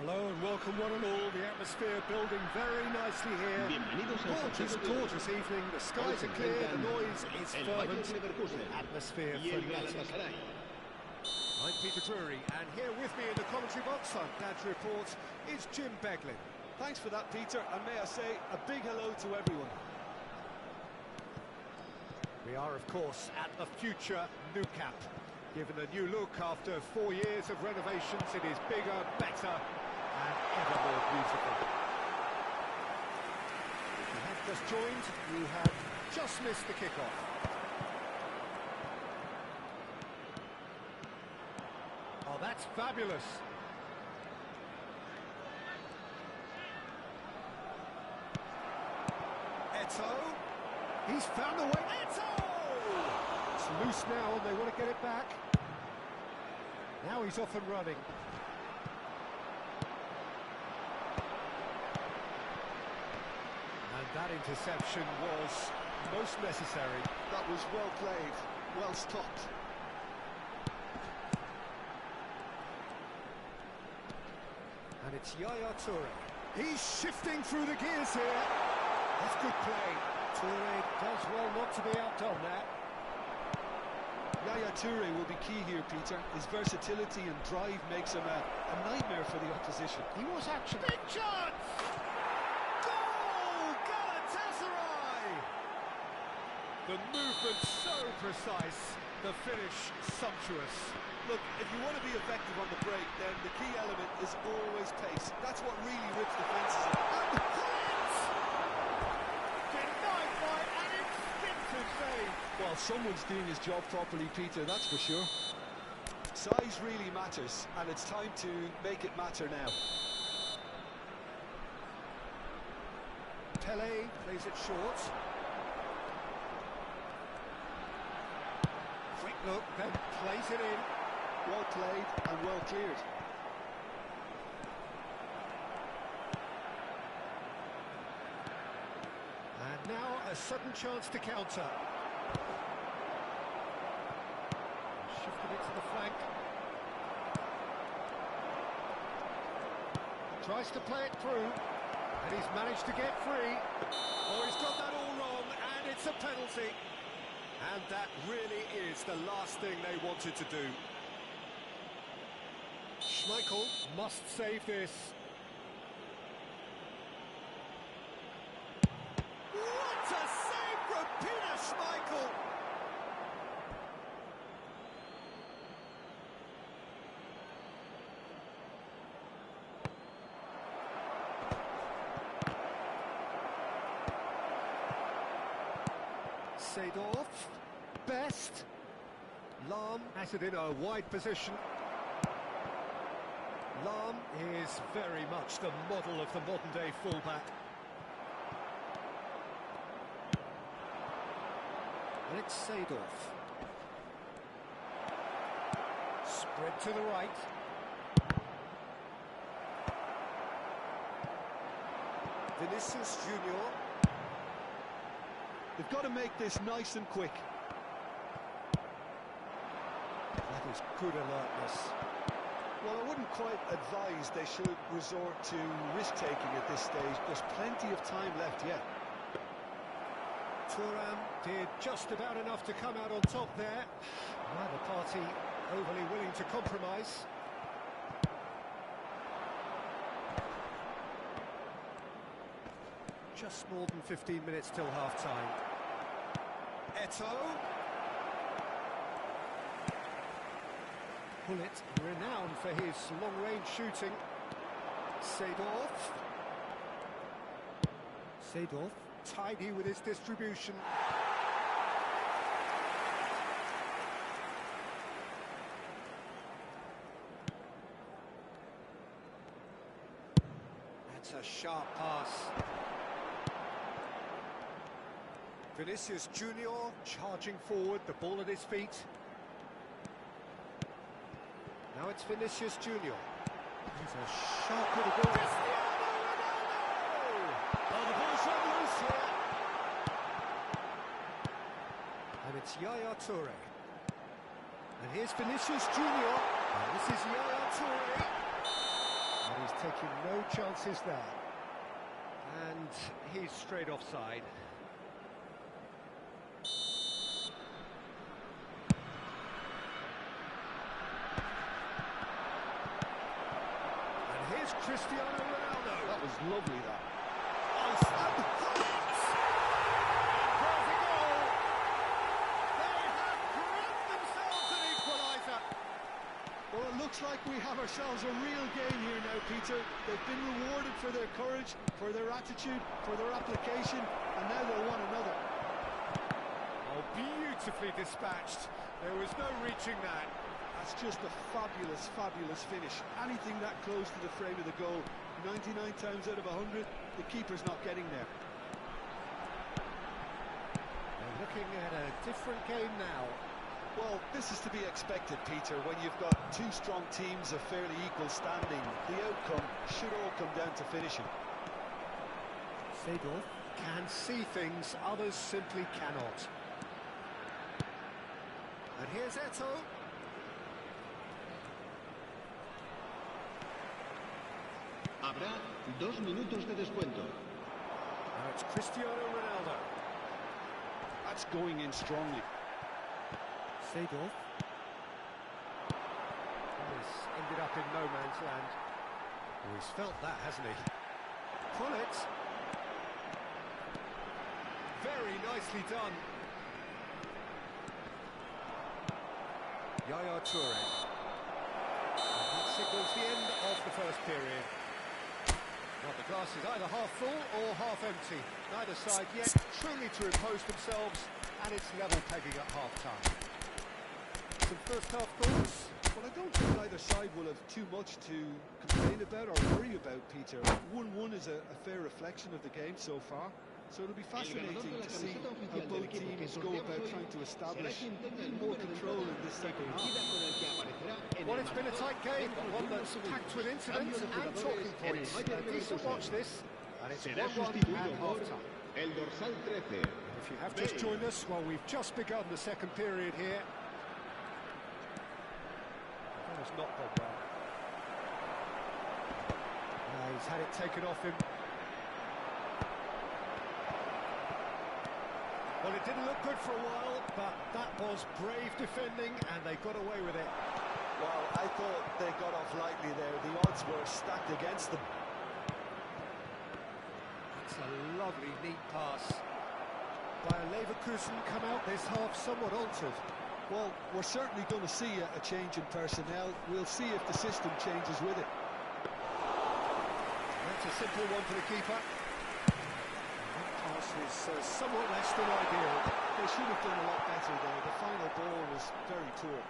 Hello and welcome one and all. The atmosphere building very nicely here. Bienvenidos al Gorgeous, partido de hoy. gorgeous evening. The skies are clear, the noise is fervent. Atmosphere y el frenetic. Galatasaray. I'm Peter Drury, and here with me in the commentary box, I'm glad to report, is Jim Beglin. Thanks for that, Peter, and may I say a big hello to everyone. We are, of course, at the future Nou Camp. Given a new look after 4 years of renovations, it is bigger, better, and ever more beautiful. If you have just joined, you have just missed the kickoff. Oh, that's fabulous. Eto. He's found a way. Eto! It's loose now and they want to get it back. Now he's off and running. And that interception was most necessary. That was well played, well stopped. And it's Yaya Toure. He's shifting through the gears here. That's good play. Toure does well not to be outdone there. Yaya Toure will be key here, Peter. His versatility and drive makes him a nightmare for the opposition. He was actually... Big chance! Goal! Galatasaray! The movement so precise, the finish sumptuous. Look, if you want to be effective on the break, then the key element is always pace. That's what really rips defences up. And hit! Denied by an instinctive save. Well, someone's doing his job properly, Peter, that's for sure. Size really matters, and it's time to make it matter now. Pele plays it short. Quick look, then plays it in. Well played and well cleared. And now a sudden chance to counter. Shifted it to the flank. Tries to play it through, and he's managed to get free. Oh, he's got that all wrong, and it's a penalty. And that really is the last thing they wanted to do. Schmeichel must save this. What a save from Peter Schmeichel! Seedorf, Best. Lahm has it in a wide position. Lahm is very much the model of the modern-day fullback. And it's Seedorf. Spread to the right. Vinicius Junior. They've got to make this nice and quick. That is good alertness. Well, I wouldn't quite advise they should resort to risk-taking at this stage. There's plenty of time left yet. Thuram did just about enough to come out on top there. Neither party overly willing to compromise. Just more than 15 minutes till half-time. Eto. Pullet, renowned for his long-range shooting. Seedorf. Seedorf, tidy with his distribution. That's a sharp pass. Vinicius Junior charging forward, the ball at his feet. Now it's Vinicius Junior. He's a sharp little ball. Cristiano Ronaldo! Oh, the ball's run loose here. And it's Yaya Toure. And here's Vinicius Junior. And this is Yaya Toure. And he's taking no chances there. And he's straight offside. And here's Cristiano Ronaldo. That was lovely, that. Oh, and there's a goal. They have grabbed themselves an equaliser. Well, it looks like we have ourselves a real game here now, Peter. They've been rewarded for their courage, for their attitude, for their application, and now they'll want another. Oh, beautifully dispatched. There was no reaching that. That's just a fabulous, fabulous finish. Anything that close to the frame of the goal, 99 times out of 100, the keeper's not getting there. They're looking at a different game now. Well, this is to be expected, Peter. When you've got two strong teams of fairly equal standing, the outcome should all come down to finishing. Seedorf can see things, others simply cannot. And here's Eto. Habrá 2 minutos de descuento. Now it's Cristiano Ronaldo. That's going in strongly. Seedorf. This ended up in no man's land. Oh, he's felt that, hasn't he? Pullet. Very nicely done. Yaya Toure. And that signals the end of the first period. Well, the glass is either half full or half empty. Neither side yet truly to impose themselves, and it's level pegging at half-time. Some first-half thoughts? Well, I don't think either side will have too much to complain about or worry about, Peter. 1-1 is a fair reflection of the game so far. So it'll be fascinating to see how both teams go about trying to establish more control in this second half. Well, it's been a tight game, one that's packed with incidents and talking points. A decent watch this, and it's 1-1 at half-time. El dorsal 13. If you have just joined us, well, we've just begun the second period here. That has not gone well. He's had it taken off him. Well, it didn't look good for a while, but that was brave defending, and they got away with it. Well, I thought they got off lightly there. The odds were stacked against them. It's a lovely, neat pass. Bayer Leverkusen come out this half somewhat altered. Well, we're certainly going to see a change in personnel. We'll see if the system changes with it. That's a simple one for the keeper. That pass is somewhat less than ideal. They should have done a lot better there. The final ball was very poor.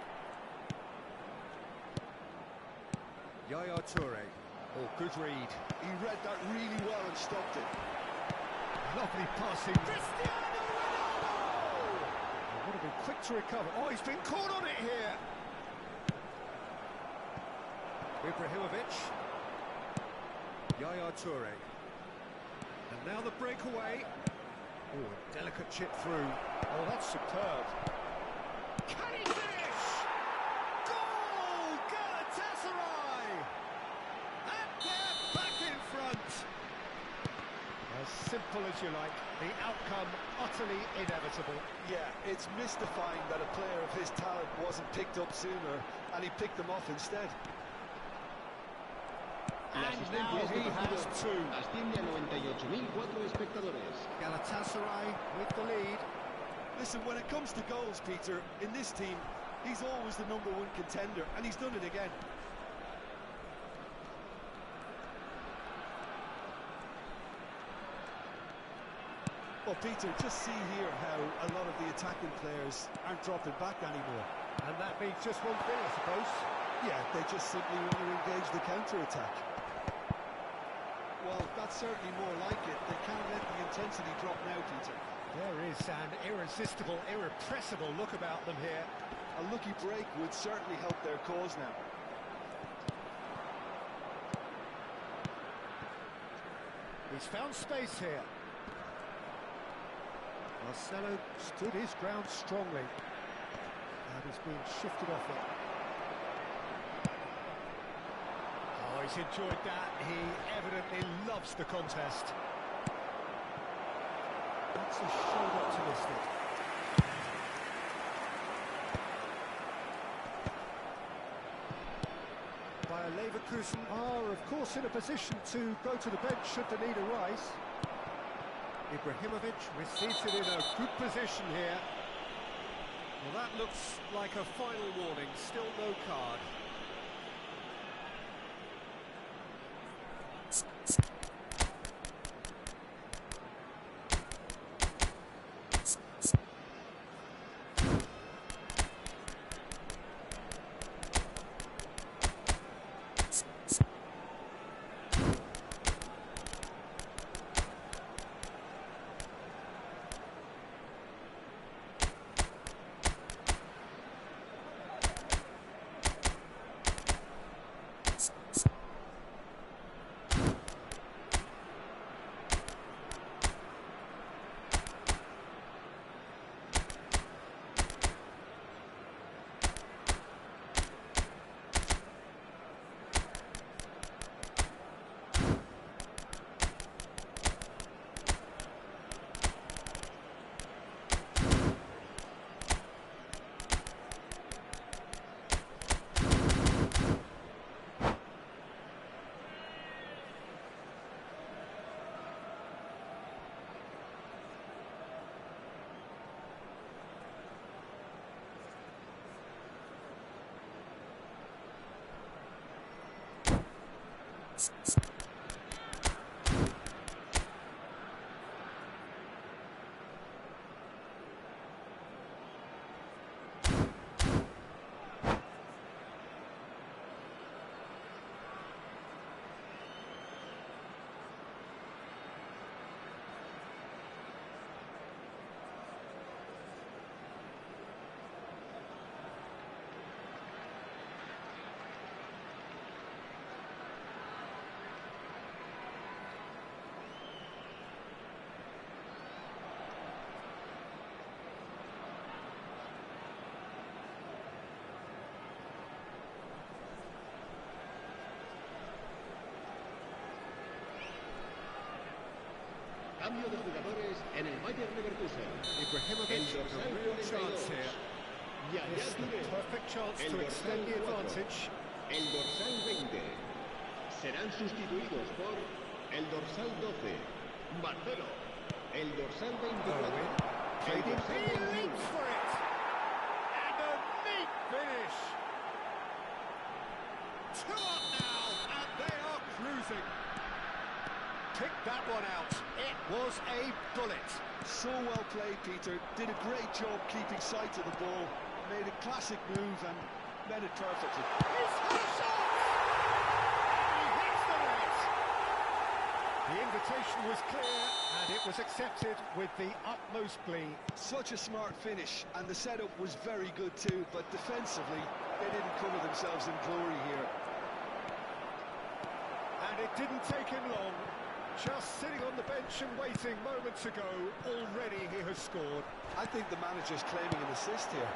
Yaya Toure. Oh, good read. He read that really well and stopped it. Lovely passing. Cristiano Ronaldo! He would have been quick to recover. Oh, he's been caught on it here. Ibrahimovic. Yaya Toure. And now the breakaway. Oh, a delicate chip through. Oh, that's superb. Can he finish? Goal! Galatasaray! And they're back in front. As simple as you like, the outcome utterly inevitable. Yeah, it's mystifying that a player of his talent wasn't picked up sooner, and he picked them off instead. And now he has two. Asciende a 98.004 espectadores. Galatasaray with the lead. Listen, when it comes to goals, Peter, in this team, he's always the #1 contender, and he's done it again. Well, Peter, just see here how a lot of the attacking players aren't dropping back anymore. And that means just one thing, I suppose. Yeah, they just simply want to engage the counter-attack. Well, that's certainly more like it. They can't let the intensity drop now, Peter. There is an irresistible, irrepressible look about them here. A lucky break would certainly help their cause now. He's found space here. Marcelo stood his ground strongly. And he's being shifted off it. Oh, he's enjoyed that. He evidently loves the contest. That's a shade optimistic. Bayer Leverkusen are, of course, in a position to go to the bench should the need arise. Ibrahimovic receives it in a good position here. Well, that looks like a final warning, still no card. Cambio de jugadores en el Bayer Leverkusen. Ibrahimovic has a real chance here. Yes, Perfect chance to extend the advantage. El dorsal 20. Serán sustituidos por el dorsal 12. Marcelo. El dorsal 24. El dorsal He 21. leaps for it. And a neat finish. 2 up now, and they are cruising. Pick that one out. It was a bullet. So well played, Peter. Did a great job keeping sight of the ball. Made a classic move and met it perfectly. He's got a shot! He hits the net. The invitation was clear, and it was accepted with the utmost glee. Such a smart finish, and the setup was very good too, but defensively, they didn't cover themselves in glory here. And it didn't take him long. Just sitting on the bench and waiting moments ago, already he has scored. I think the manager's claiming an assist here.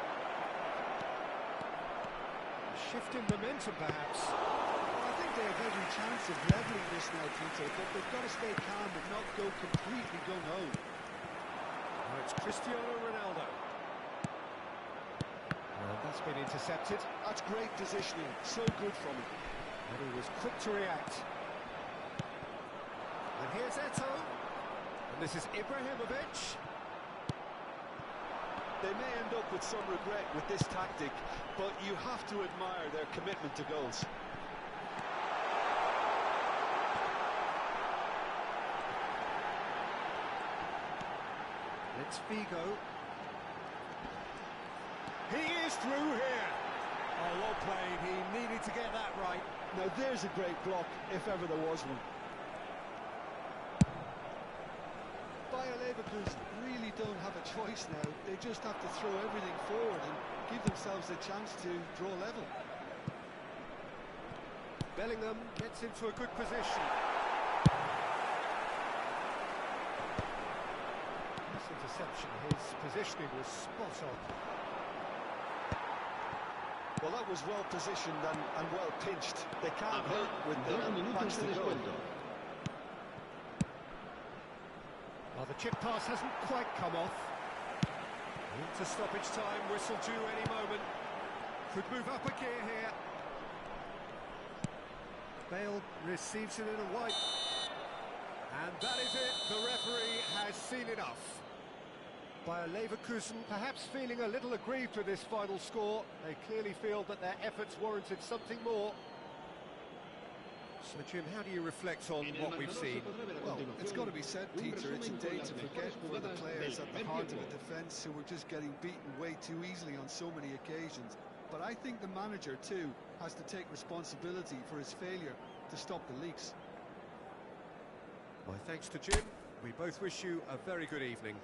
Shift in momentum, perhaps. I think they have every chance of levelling this now, Peter, but they've got to stay calm and not go completely gung-ho. Now it's Cristiano Ronaldo. Well, that's been intercepted. That's great positioning, so good from him. And he was quick to react. And here's Eto. And this is Ibrahimovic. They may end up with some regret with this tactic, but you have to admire their commitment to goals. It's Figo. He is through here. Oh, well played. He needed to get that right. Now there's a great block, if ever there was one. Bayer Leverkusen really don't have a choice now. They just have to throw everything forward and give themselves a chance to draw level. Bellingham gets into a good position. This interception, his positioning was spot on. Well, that was well positioned and well pinched. They can't Habrá hurt with 2 the minutos backs de to go. descuento. Well, the chip pass hasn't quite come off. Into stoppage time, whistle due any moment. Could move up a gear here. Bale receives it in a white. And that is it. The referee has seen enough. Bayer Leverkusen perhaps feeling a little aggrieved with this final score. They clearly feel that their efforts warranted something more. So, Jim, how do you reflect on what we've seen? Well, it's got to be said, Peter, it's a day to forget for the players at the heart of the defence who were just getting beaten way too easily on so many occasions. But I think the manager, too, has to take responsibility for his failure to stop the leaks. My thanks to Jim. We both wish you a very good evening.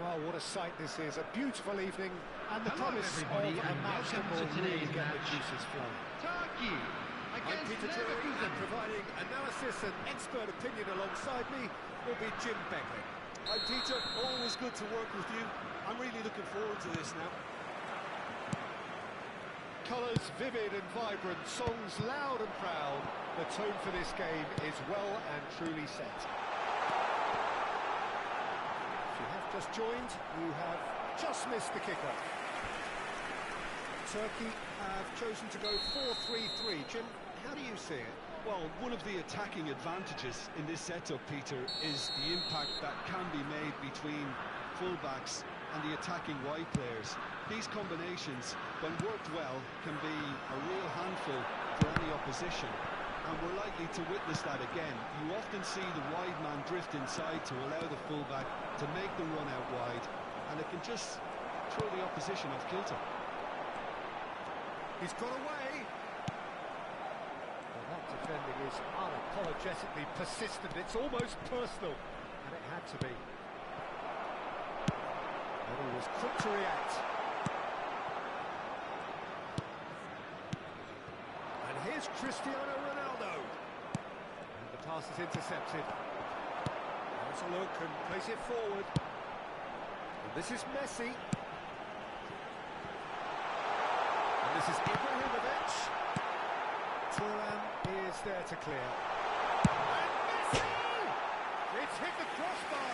Well, what a sight this is. A beautiful evening and the Hello, promise of everybody, a and match that welcome will to really today's get the match. juices flowing. Turkey I'm against Peter Drury, and Leverkusen. providing analysis and expert opinion alongside me will be Jim Beckley. Hi Peter, always good to work with you. I'm really looking forward to this now. Colours vivid and vibrant, songs loud and proud. The tone for this game is well and truly set. If you have just joined, you have just missed the kickoff. Turkey have chosen to go 4-3-3. Jim, how do you see it? Well, one of the attacking advantages in this setup, Peter, is the impact that can be made between fullbacks and the attacking wide players. These combinations, when worked well, can be a real handful for any opposition, and we're likely to witness that again. You often see the wide man drift inside to allow the fullback to make the run out wide, and it can just throw the opposition off kilter. He's got away. Well, that defending is unapologetically persistent. It's almost personal, and it had to be. And he was quick to react. And here's Cristiano Ronaldo. And the pass is intercepted. Has a look and plays it forward. And this is Messi. And this is Ibrahimovic. Thuram is there to clear. And Messi! It's hit the crossbar.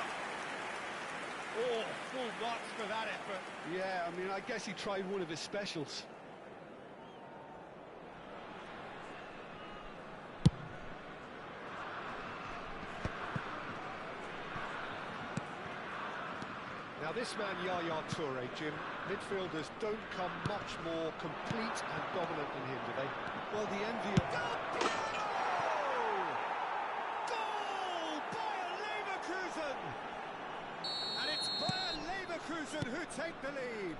Oh, full marks for that effort. Yeah, I mean, I guess he tried one of his specials. Now this man, Yaya Toure, Jim, midfielders don't come much more complete and dominant than him, do they? Well, the envy of... Goal! Bayer Leverkusen! And it's Bayer Leverkusen who take the lead.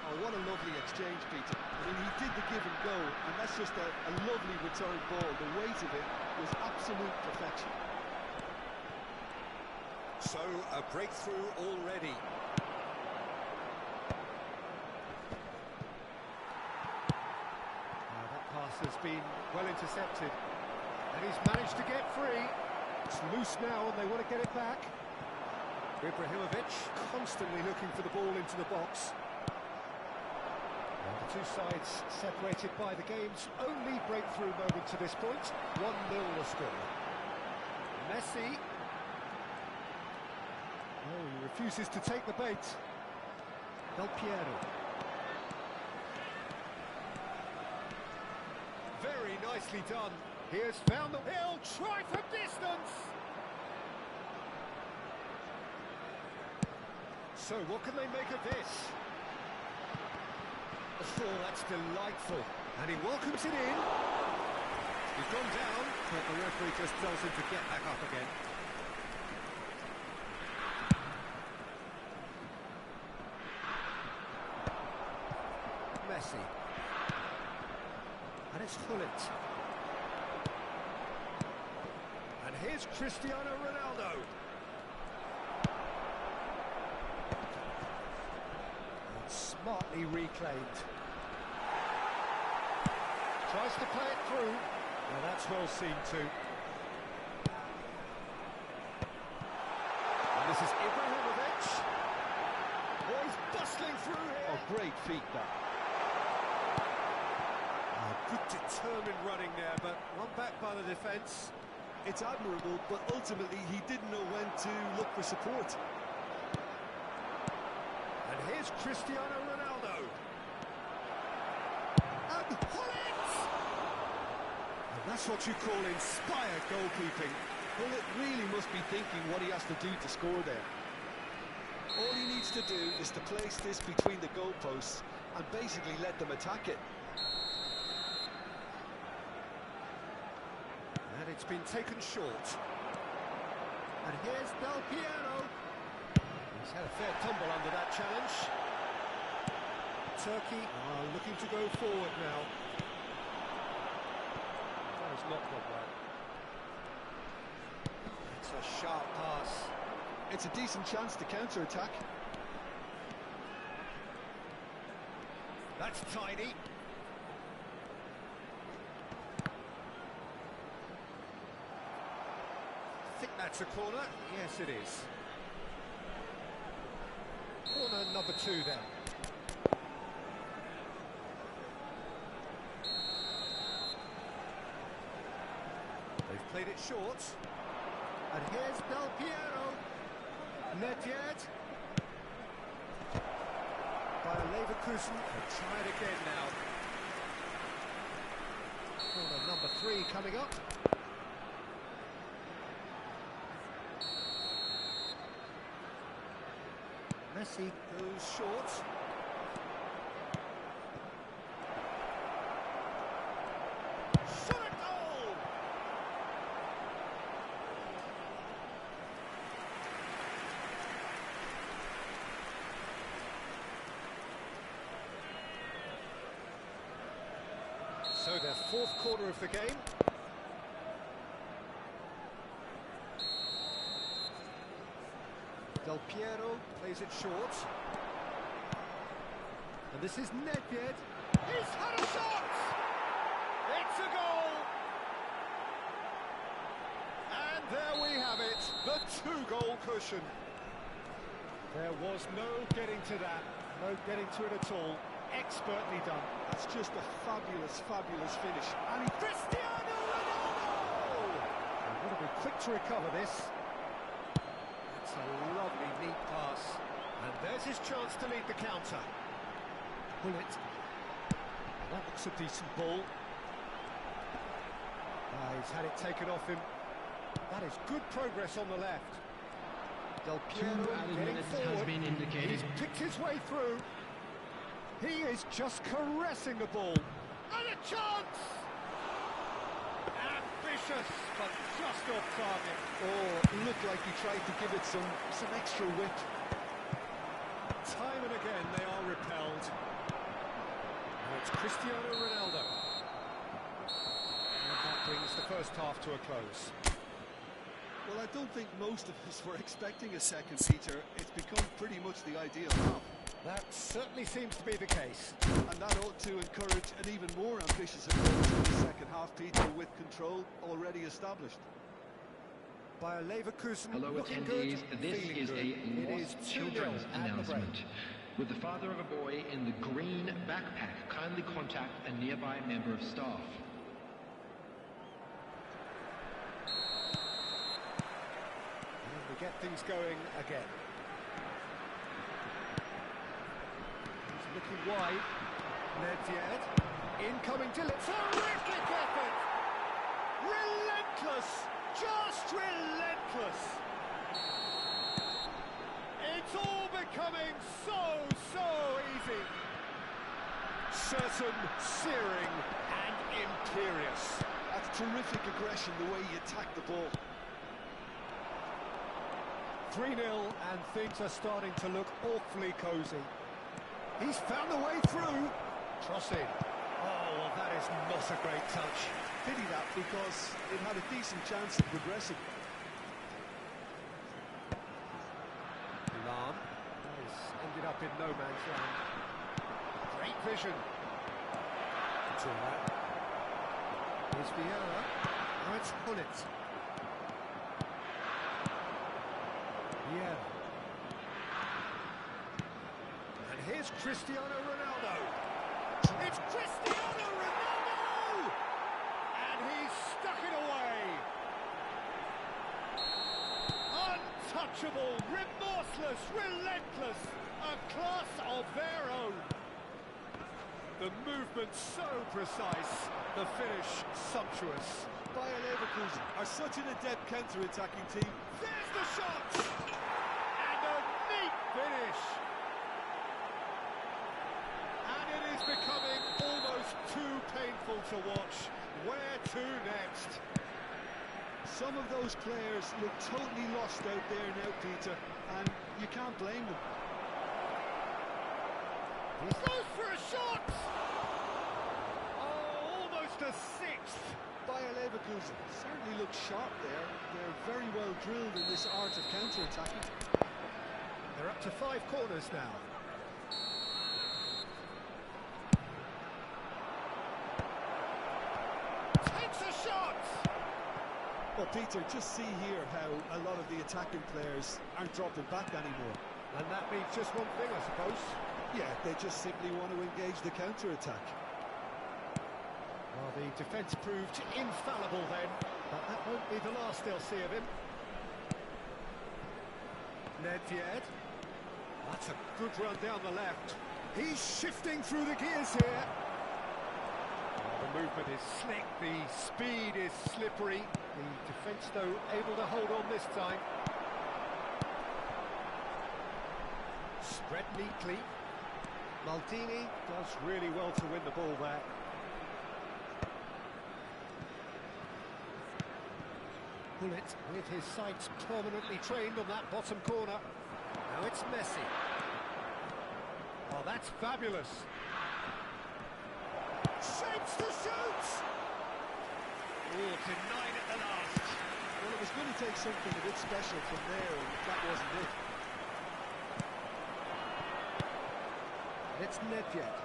Oh, what a lovely exchange, Peter. I mean, he did the give and go, and that's just a lovely return ball. The weight of it was absolute perfection. So, a breakthrough already. Now that pass has been well intercepted. And he's managed to get free. It's loose now and they want to get it back. Ibrahimovic constantly looking for the ball into the box. And the two sides separated by the game's only breakthrough moment to this point. 1-0 the score. Messi. Oh, he refuses to take the bait. Del Piero. Very nicely done. He has found the... He'll try from distance! So, what can they make of this? Oh, that's delightful. And he welcomes it in. He's gone down, but the referee just tells him to get back up again. Here's Gullit. And here's Cristiano Ronaldo. And smartly reclaimed. Tries to play it through. Well, that's well seen too. And this is Ibrahimovic. Oh, he's bustling through here. Oh, great feet, that. Good determined running there, but one back by the defence. It's admirable, but ultimately he didn't know when to look for support. And here's Cristiano Ronaldo. And Gullit! And that's what you call inspired goalkeeping. Well, it really must be thinking what he has to do to score there. All he needs to do is to place this between the goalposts and basically let them attack it. And it's been taken short. And here's Del Piero. He's had a fair tumble under that challenge. Turkey are looking to go forward now. That has not gone well. It's a sharp pass. It's a decent chance to counter-attack. That's tidy. I think that's a corner. Yes, it is. Corner number 2 then. They've played it short. And here's Del Piero. Nedved. Bayer Leverkusen will try it again now. Corner number 3 coming up. Messi goes short. Shot at goal! So their 4th quarter of the game. Del Piero plays it short. And this is Nedved. He's had a shot! It's a goal! And there we have it, the 2-goal cushion. There was no getting to that, no getting to it at all. Expertly done. That's just a fabulous, fabulous finish. And Cristiano Ronaldo! And would have been quick to recover this. It's a lovely, neat pass. And there's his chance to lead the counter. Gullit. That looks a decent ball. He's had it taken off him. That is good progress on the left. Del Piero 2 added getting minutes forward. has been indicated. He's picked his way through. He is just caressing the ball. And a chance! Ambitious, but just off target. Oh, looked like he tried to give it some extra whip. Time and again they are repelled. Now it's Cristiano Ronaldo. And that brings the first half to a close. Well, I don't think most of us were expecting a second, Peter. It's become pretty much the ideal half. That certainly seems to be the case. And that ought to encourage an even more ambitious approach in the second half, Peter, with control already established. Bayer Leverkusen Hello looking attendees, good, this feeling is good. a It lost is 2-0 children's at the break. announcement. With the father of a boy in the green backpack, kindly contact a nearby member of staff. And we get things going again. He's looking wide. Nedved. Incoming Gullit. Terrific effort! Relentless! Just relentless! It's all becoming so easy. Certain, searing, and imperious. That's terrific aggression, the way he attacked the ball. 3-0, and things are starting to look awfully cosy. He's found the way through. Crossing. Oh, well, that is not a great touch. Pity that, because it had a decent chance of progressing. Lam has ended up in no man's land. Great vision. Here's Vieira. Now it's Hullet. Vieira. And here's Cristiano Ronaldo. It's Cristiano Ronaldo! And he's stuck it away. Untouchable, remorseless, relentless, a class of their own. The movement so precise, the finish sumptuous. Bayer Leverkusen are such an adept counter-attacking team. There's the shot! And a neat finish. And it is becoming almost too painful to watch. Where to next? Some of those players look totally lost out there now, Peter, and you can't blame them. He goes for a shot! Oh, almost a sixth. Bayer Leverkusen certainly look sharp there. They're very well drilled in this art of counter-attacking. They're up to 5 corners now. Takes a shot! Well, Peter, just see here how a lot of the attacking players aren't dropping back anymore. And that means just one thing, I suppose. Yeah, they just simply want to engage the counter-attack. Well, the defence proved infallible then, but that won't be the last they'll see of him. Nedved. That's a good run down the left. He's shifting through the gears here. The movement is slick, the speed is slippery. The defence, though, able to hold on this time. Spread neatly. Maldini does really well to win the ball there. Hullet with his sights permanently trained on that bottom corner. Now it's Messi. Oh, that's fabulous. Shapes to shoot! Oh, denied at the last. Well, it was going to take something a bit special from there, and that wasn't it. It's Nedved.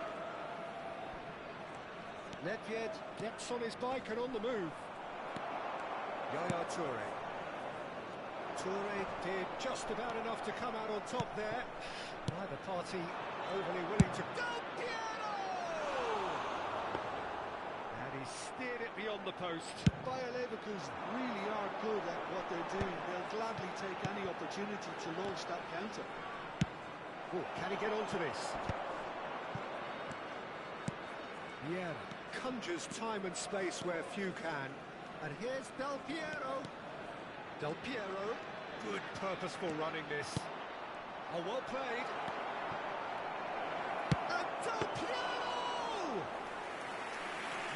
Nedved gets on his bike and on the move. Yaya Toure. Toure did just about enough to come out on top there. Neither party overly willing to... Del Piero! And he steered it beyond the post. Bayer Leverkusen really are good at what they're doing. They'll gladly take any opportunity to launch that counter. Oh, can he get onto this? Vieira conjures time and space where few can. And here's Del Piero. Del Piero, good purposeful running this. Oh, well played. And Del Piero!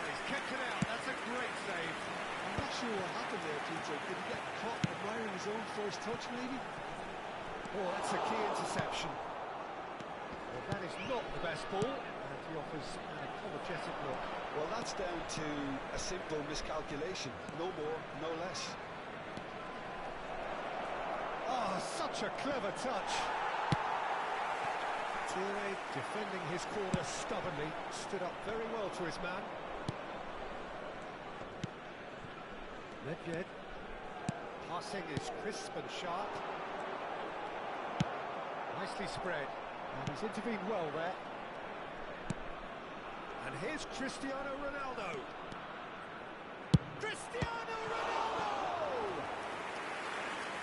He's kept it out, that's a great save. I'm not sure what happened there, Peter. Did he get caught admiring his own first touch, maybe? Oh, that's a key interception. Well, that is not the best ball, and he offers an apologetic look. Well, that's down to a simple miscalculation. No more, no less. Oh, such a clever touch. Toure defending his corner stubbornly, stood up very well to his man. Nedved. Passing is crisp and sharp. Nicely spread. And he's intervened well there. And here's Cristiano Ronaldo. Cristiano Ronaldo!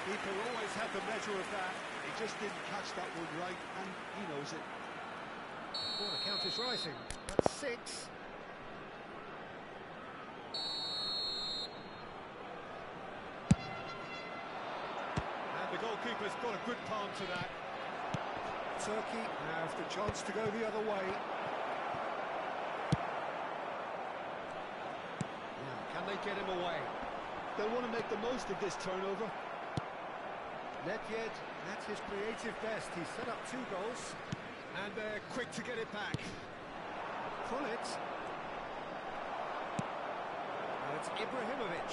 Keeper always had the measure of that. He just didn't catch that one right, and he knows it. Oh, the count is rising. That's 6. And the goalkeeper's got a good palm to that. Turkey have the chance to go the other way. Now, can they get him away? They'll want to make the most of this turnover. Nedved at his creative best. He set up 2 goals, and they're quick to get it back. Hullet. It's Ibrahimovic.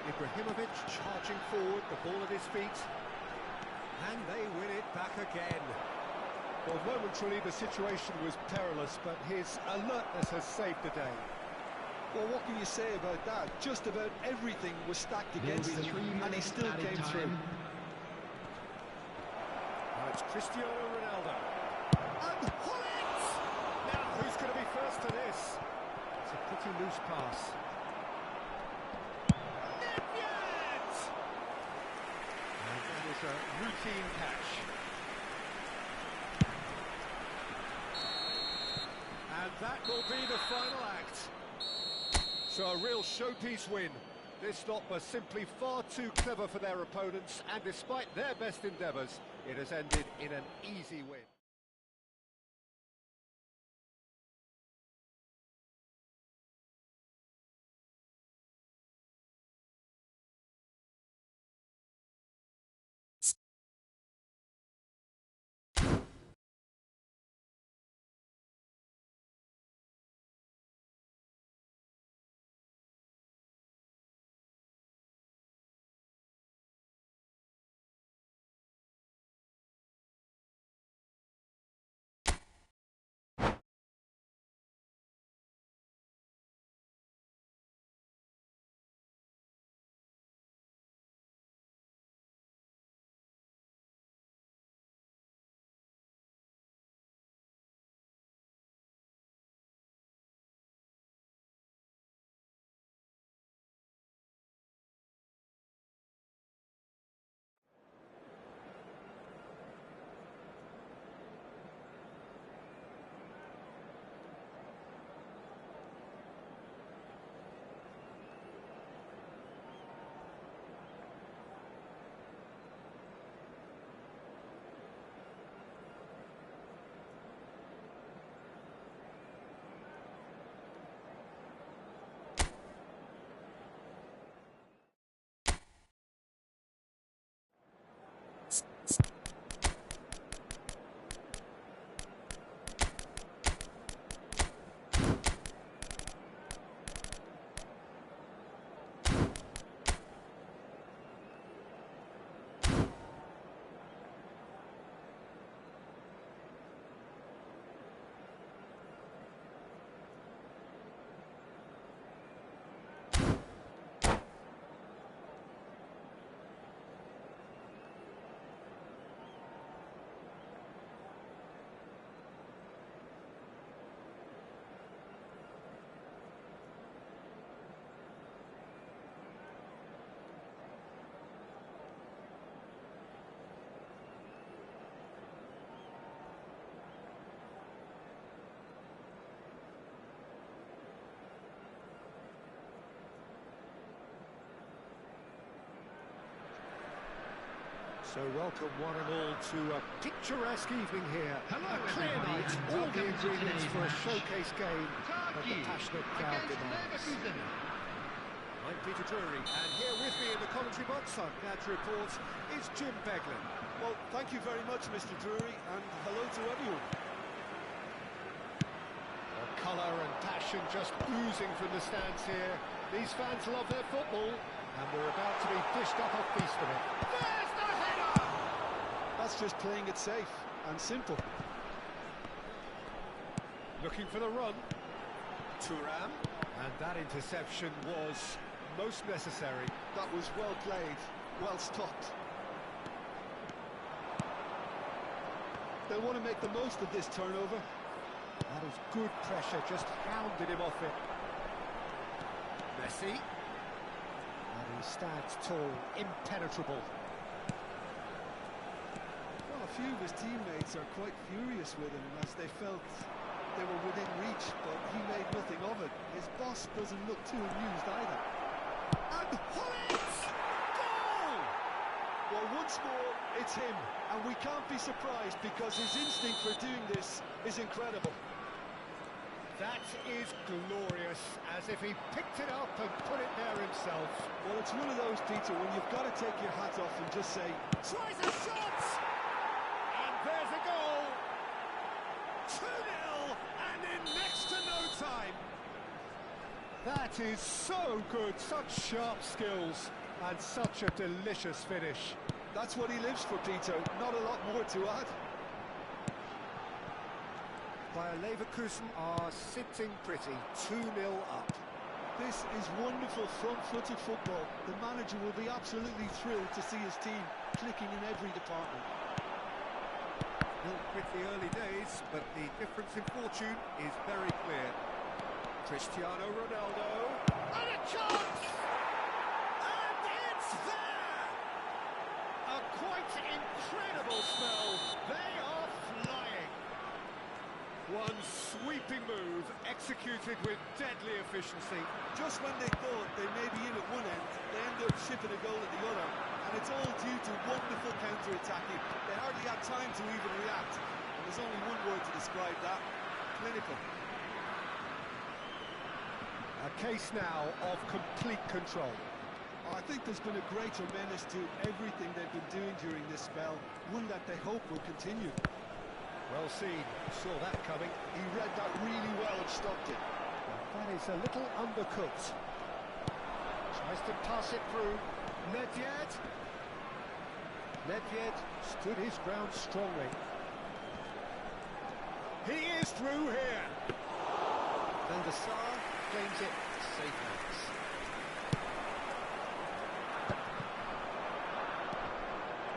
Ibrahimovic charging forward, the ball at his feet. And they win it back again. Well, momentarily the situation was perilous, but his alertness has saved the day. Well, what can you say about that? Just about everything was stacked against him, and he still came through. Now it's Cristiano Ronaldo. And Hullet! Now, who's going to be first to this? It's a pretty loose pass. Nedved! And that is a routine catch. And that will be the final act. So a real showpiece win. This lot was simply far too clever for their opponents, and despite their best endeavours, it has ended in an easy win. So welcome one and all to a picturesque evening here. Hello, a clear everybody, night, and all the welcome to ingredients today's for a match. showcase game that the Turkey passionate crowd against demands. Leverkusen. I'm Peter Drury, and here with me in the commentary box, I'm glad to report, is Jim Beglin. Well, thank you very much, Mr. Drury, and hello to everyone. Well, colour and passion just oozing from the stands here. These fans love their football, and we're about to be dished up a feast of it. There's the header! That's just playing it safe and simple. Looking for the run. Thuram. And that interception was most necessary. That was well played, well stopped. They want to make the most of this turnover. That is good pressure, just hounded him off it. Messi. And he stands tall, impenetrable. Well, a few of his teammates are quite furious with him as they felt they were within reach, but he made nothing of it. His boss doesn't look too amused either. And Hullet! Goal! Well, once more, it's him, and we can't be surprised because his instinct for doing this is incredible. That is glorious, as if he picked it up and put it there himself. Well, it's one of those, Peter, when you've got to take your hat off and just say, Tries a shot! And there's a goal! 2-0, and in next to no time. That That is so good, such sharp skills and such a delicious finish. That's what he lives for, Peter. Not a lot more to add. Bayer Leverkusen are sitting pretty, 2-0 up. This is wonderful front-footed football. The manager will be absolutely thrilled to see his team clicking in every department. Not pretty early days, but the difference in fortune is very clear. Cristiano Ronaldo, and a chance! And it's there! A quite incredible spell. They are flying. One sweeping move, executed with deadly efficiency. Just when they thought they may be in at one end, they end up shipping a goal at the other. And it's all due to wonderful counter-attacking. They hardly had time to even react. And there's only one word to describe that: clinical. A case now of complete control. I think there's been a greater menace to everything they've been doing during this spell, one that they hope will continue. Well seen, saw that coming. He read that really well and stopped it. That is a little undercooked. Tries to pass it through. Nedved. Nedved stood his ground strongly. He is through here. Van der Sar claims it safe hands.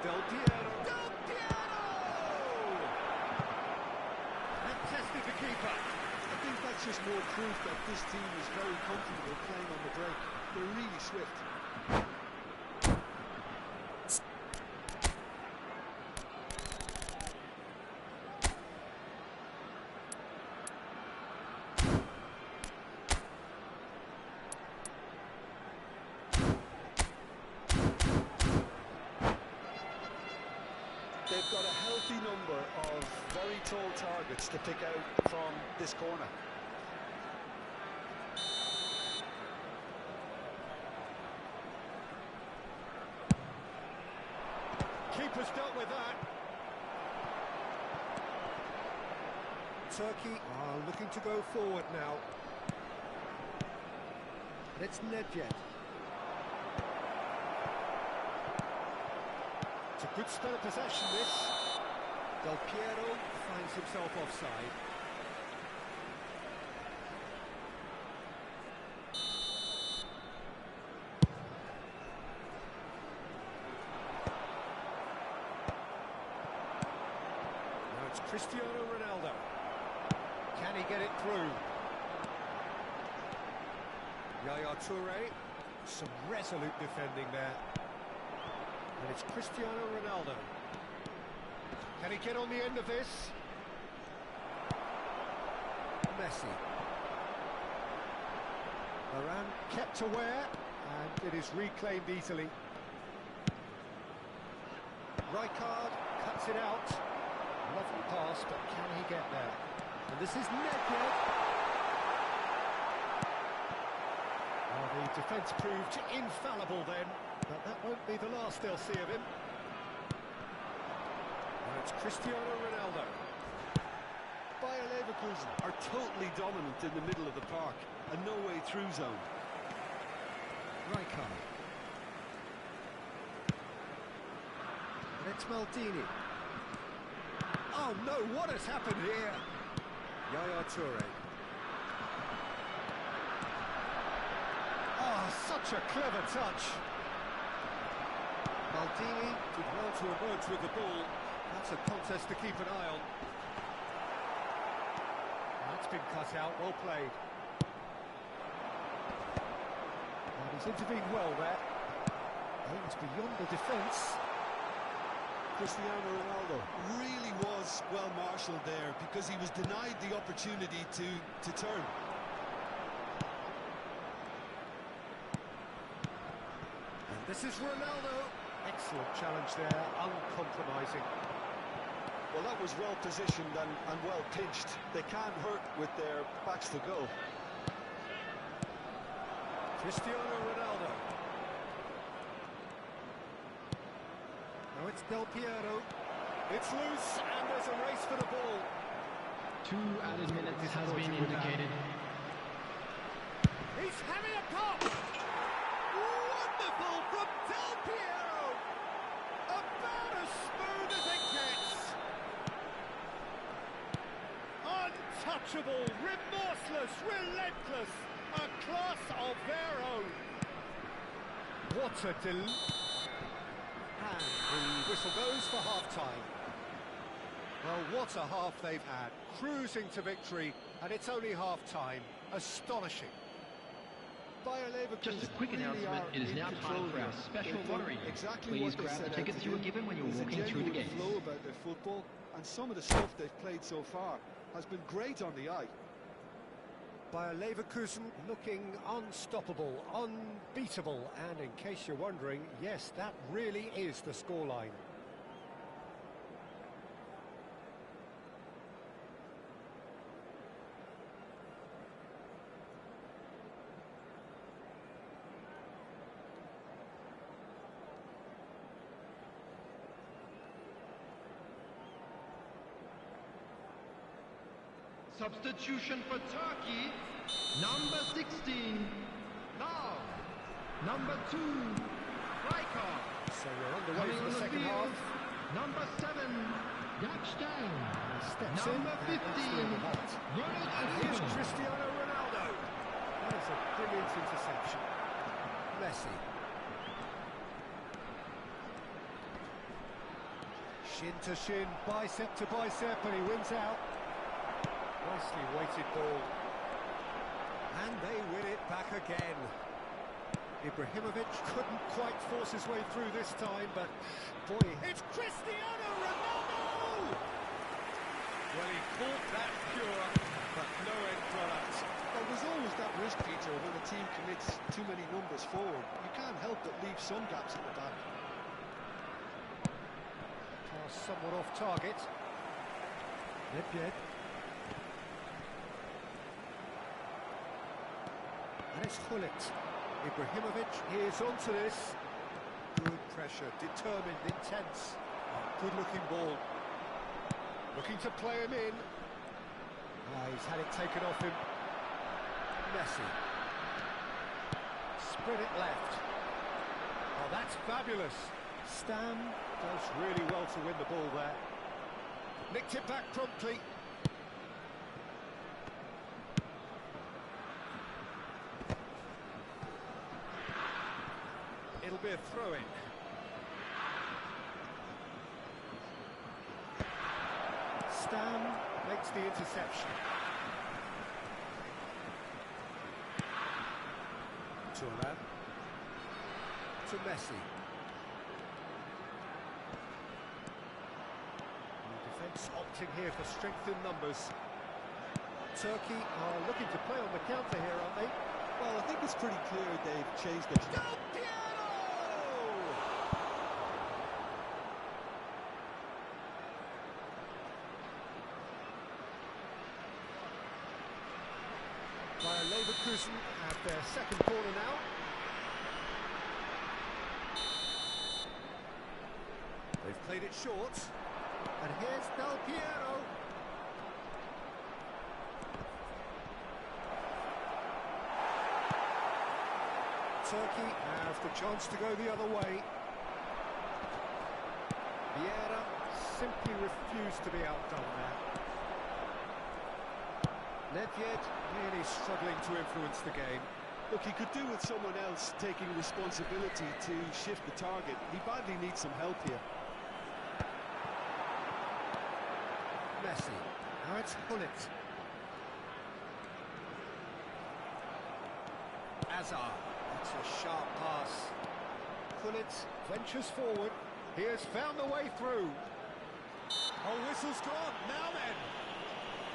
Del Piero. Del Piero! And tested the keeper. I think that's just more proof that this team is very comfortable playing on the break. They're really swift. They've got a healthy number of very tall targets to pick out from this corner. Keeper's dealt with that. Turkey are looking to go forward now. It's Nedved. It's a good spell of possession, this. Del Piero finds himself offside. Now it's Cristiano Ronaldo. Can he get it through? Yaya Toure. Some resolute defending there. And it's Cristiano Ronaldo. Can he get on the end of this? Messi. Varane kept aware, and it is reclaimed easily. Rijkaard cuts it out. Lovely pass, but can he get there? And this is Nedved. Oh, the defence proved infallible then. But that won't be the last they'll see of him. Now it's Cristiano Ronaldo. Bayer Leverkusen are totally dominant in the middle of the park, a no-way-through zone. Rijkaard. And it's Maldini. Oh no, what has happened here? Yaya Toure. Oh, such a clever touch. Maldini did well to emerge with the ball. That's a contest to keep an eye on. That's been cut out, well played. And he's intervened well there. Aims beyond the defence. Cristiano Ronaldo really was well marshalled there because he was denied the opportunity to turn. And this is Ronaldo. Excellent challenge there, uncompromising. Well, that was well positioned and well pinched. They can't hurt with their backs to goal. Cristiano Ronaldo. Now it's Del Piero. It's loose, and there's a race for the ball. 2 added minutes has been indicated. He's having a pop! Wonderful from Del Piero! About as smooth as it gets! Untouchable, remorseless, relentless, a class of their own. What a And the whistle goes for half-time. Well, what a half they've had, cruising to victory, and it's only half-time. Astonishing. Just a quick announcement, it is now time for our special lottery. Please grab the tickets you were given when you were walking through the gates. There's a genuine flow about their football, and some of the stuff they've played so far has been great on the eye. Bayer Leverkusen looking unstoppable, unbeatable, and in case you're wondering, yes, that really is the scoreline. Substitution for Turkey, number 16, now, number 2, Riker. So we're underway for the second half. Number 7, Yakstein. Steps number in, 15, and here's Cristiano Ronaldo. That is a brilliant interception. Messi. Shin to shin, bicep to bicep, and he wins out. Nicely weighted ball. And they win it back again. Ibrahimovic couldn't quite force his way through this time, but boy, it's Cristiano Ronaldo! Well, he fought that cure, but no end product. Well, there's always that risk, Peter, when a team commits too many numbers forward. You can't help but leave some gaps at the back. Pass somewhat off target. Nedved. And it's Hullet. Ibrahimovic is onto this. Good pressure, determined, intense. Good-looking ball. Looking to play him in. He's had it taken off him. Messi. Spread it left. Oh, that's fabulous. Stam does really well to win the ball there. Nicked it back promptly. It'll be a throw-in. Stam makes the interception. Turan. To Messi. The defence opting here for strength in numbers. Turkey are looking to play on the counter here, aren't they? Well, I think it's pretty clear they've changed their... Del Piero! Bayer Leverkusen have their second corner now. They've played it short. And here's Del Piero. Turkey have the chance to go the other way. Vieira simply refused to be outdone there. Nedved really struggling to influence the game. Look, he could do with someone else taking responsibility to shift the target. He badly needs some help here. Messi. Now it's Hullet. Azar. That's a sharp pass. Hullet ventures forward. He has found the way through. Oh, whistle's gone. Now then.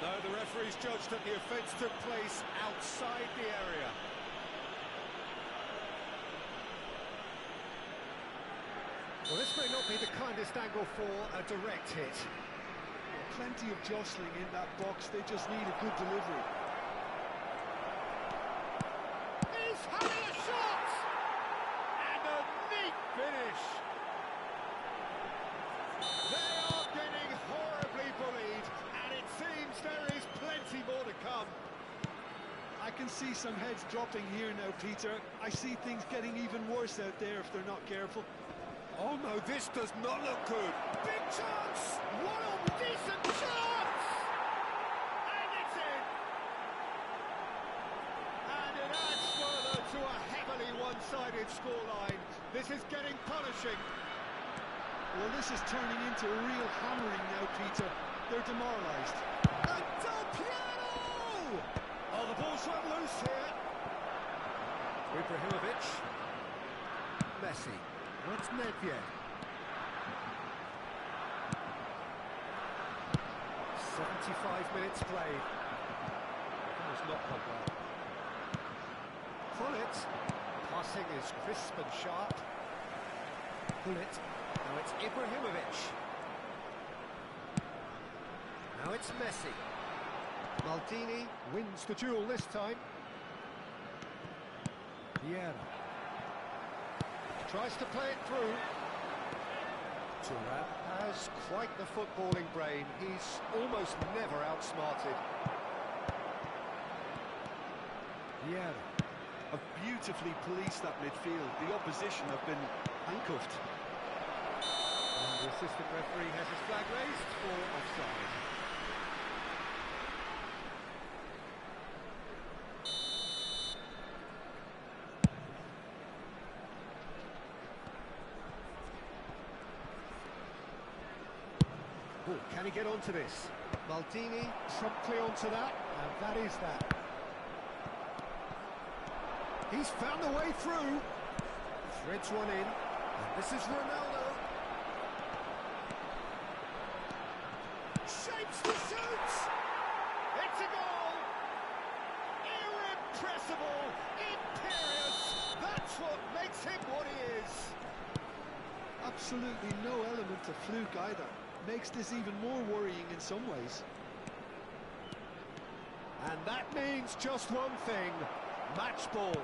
No, the referee's judged that the offence took place outside the area. Well, this may not be the kindest angle for a direct hit. Plenty of jostling in that box. They just need a good delivery. He's having a shot! And a neat finish. They are getting horribly bullied, and it seems there is plenty more to come. I can see some heads dropping here now, Peter. I see things getting even worse out there if they're not careful. Oh no, this does not look good. Big chance! What a decent chance! And it's in! And it adds further to a heavily one-sided scoreline. This is getting punishing. Well, this is turning into a real hammering now, Peter. They're demoralised. And Del Piero! Oh, the ball's run loose here. Ibrahimovic. Messi. What's Nedved? 75 minutes played. That was not gone well. Pullet. Passing is crisp and sharp. Pullet. Now it's Ibrahimovic. Now it's Messi. Maldini wins the duel this time. Vieira. Tries to play it through. Thuram has quite the footballing brain. He's almost never outsmarted. Vieira. Have beautifully policed that midfield. The opposition have been handcuffed. And the assistant referee has his flag raised for offside. Oh, can he get onto this? Maldini promptly onto that, and that is that. He's found a way through. Threads one in, and this is Ronaldo. Shapes the shoots! It's a goal! Irrepressible, imperious, that's what makes him what he is. Absolutely no element of fluke either. Makes this even more worrying in some ways. And that means just one thing, match ball.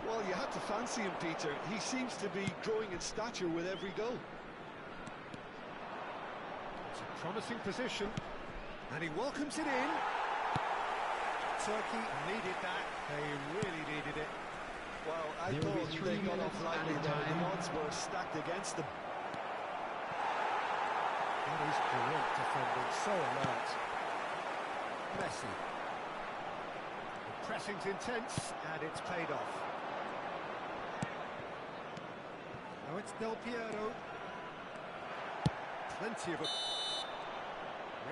Well, you had to fancy him, Peter. He seems to be growing in stature with every goal. It's a promising position, and he welcomes it in. Turkey needed that, they really needed it. Well, I There will be thought 3 they got off minutes lightly added there. The time. odds were stacked against them. That is great defending, so alert. Messi. The pressing's intense, and it's paid off. Now it's Del Piero. Plenty of it.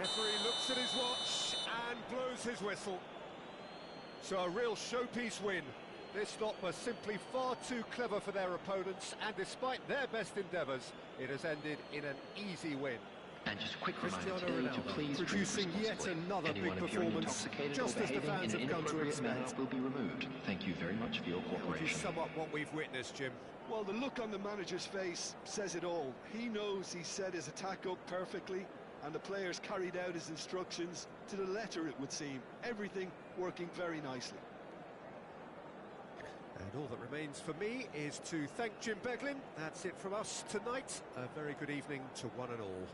Referee looks at his watch and blows his whistle. So a real showpiece win. This lot were simply far too clever for their opponents, and despite their best endeavours, it has ended in an easy win. And just a quick reminder Cristiano today to Ronaldo please drink producing yet responsibly. another Anyone big appearing performance, intoxicated just or as the behaving fans in an have come to inappropriate manner expect. will be removed. Thank you very much for your How would you cooperation. sum up what we've witnessed, Jim? Well, the look on the manager's face says it all. He knows he set his attack up perfectly, and the players carried out his instructions to the letter, it would seem. Everything working very nicely. And all that remains for me is to thank Jim Beglin. That's it from us tonight. A very good evening to one and all.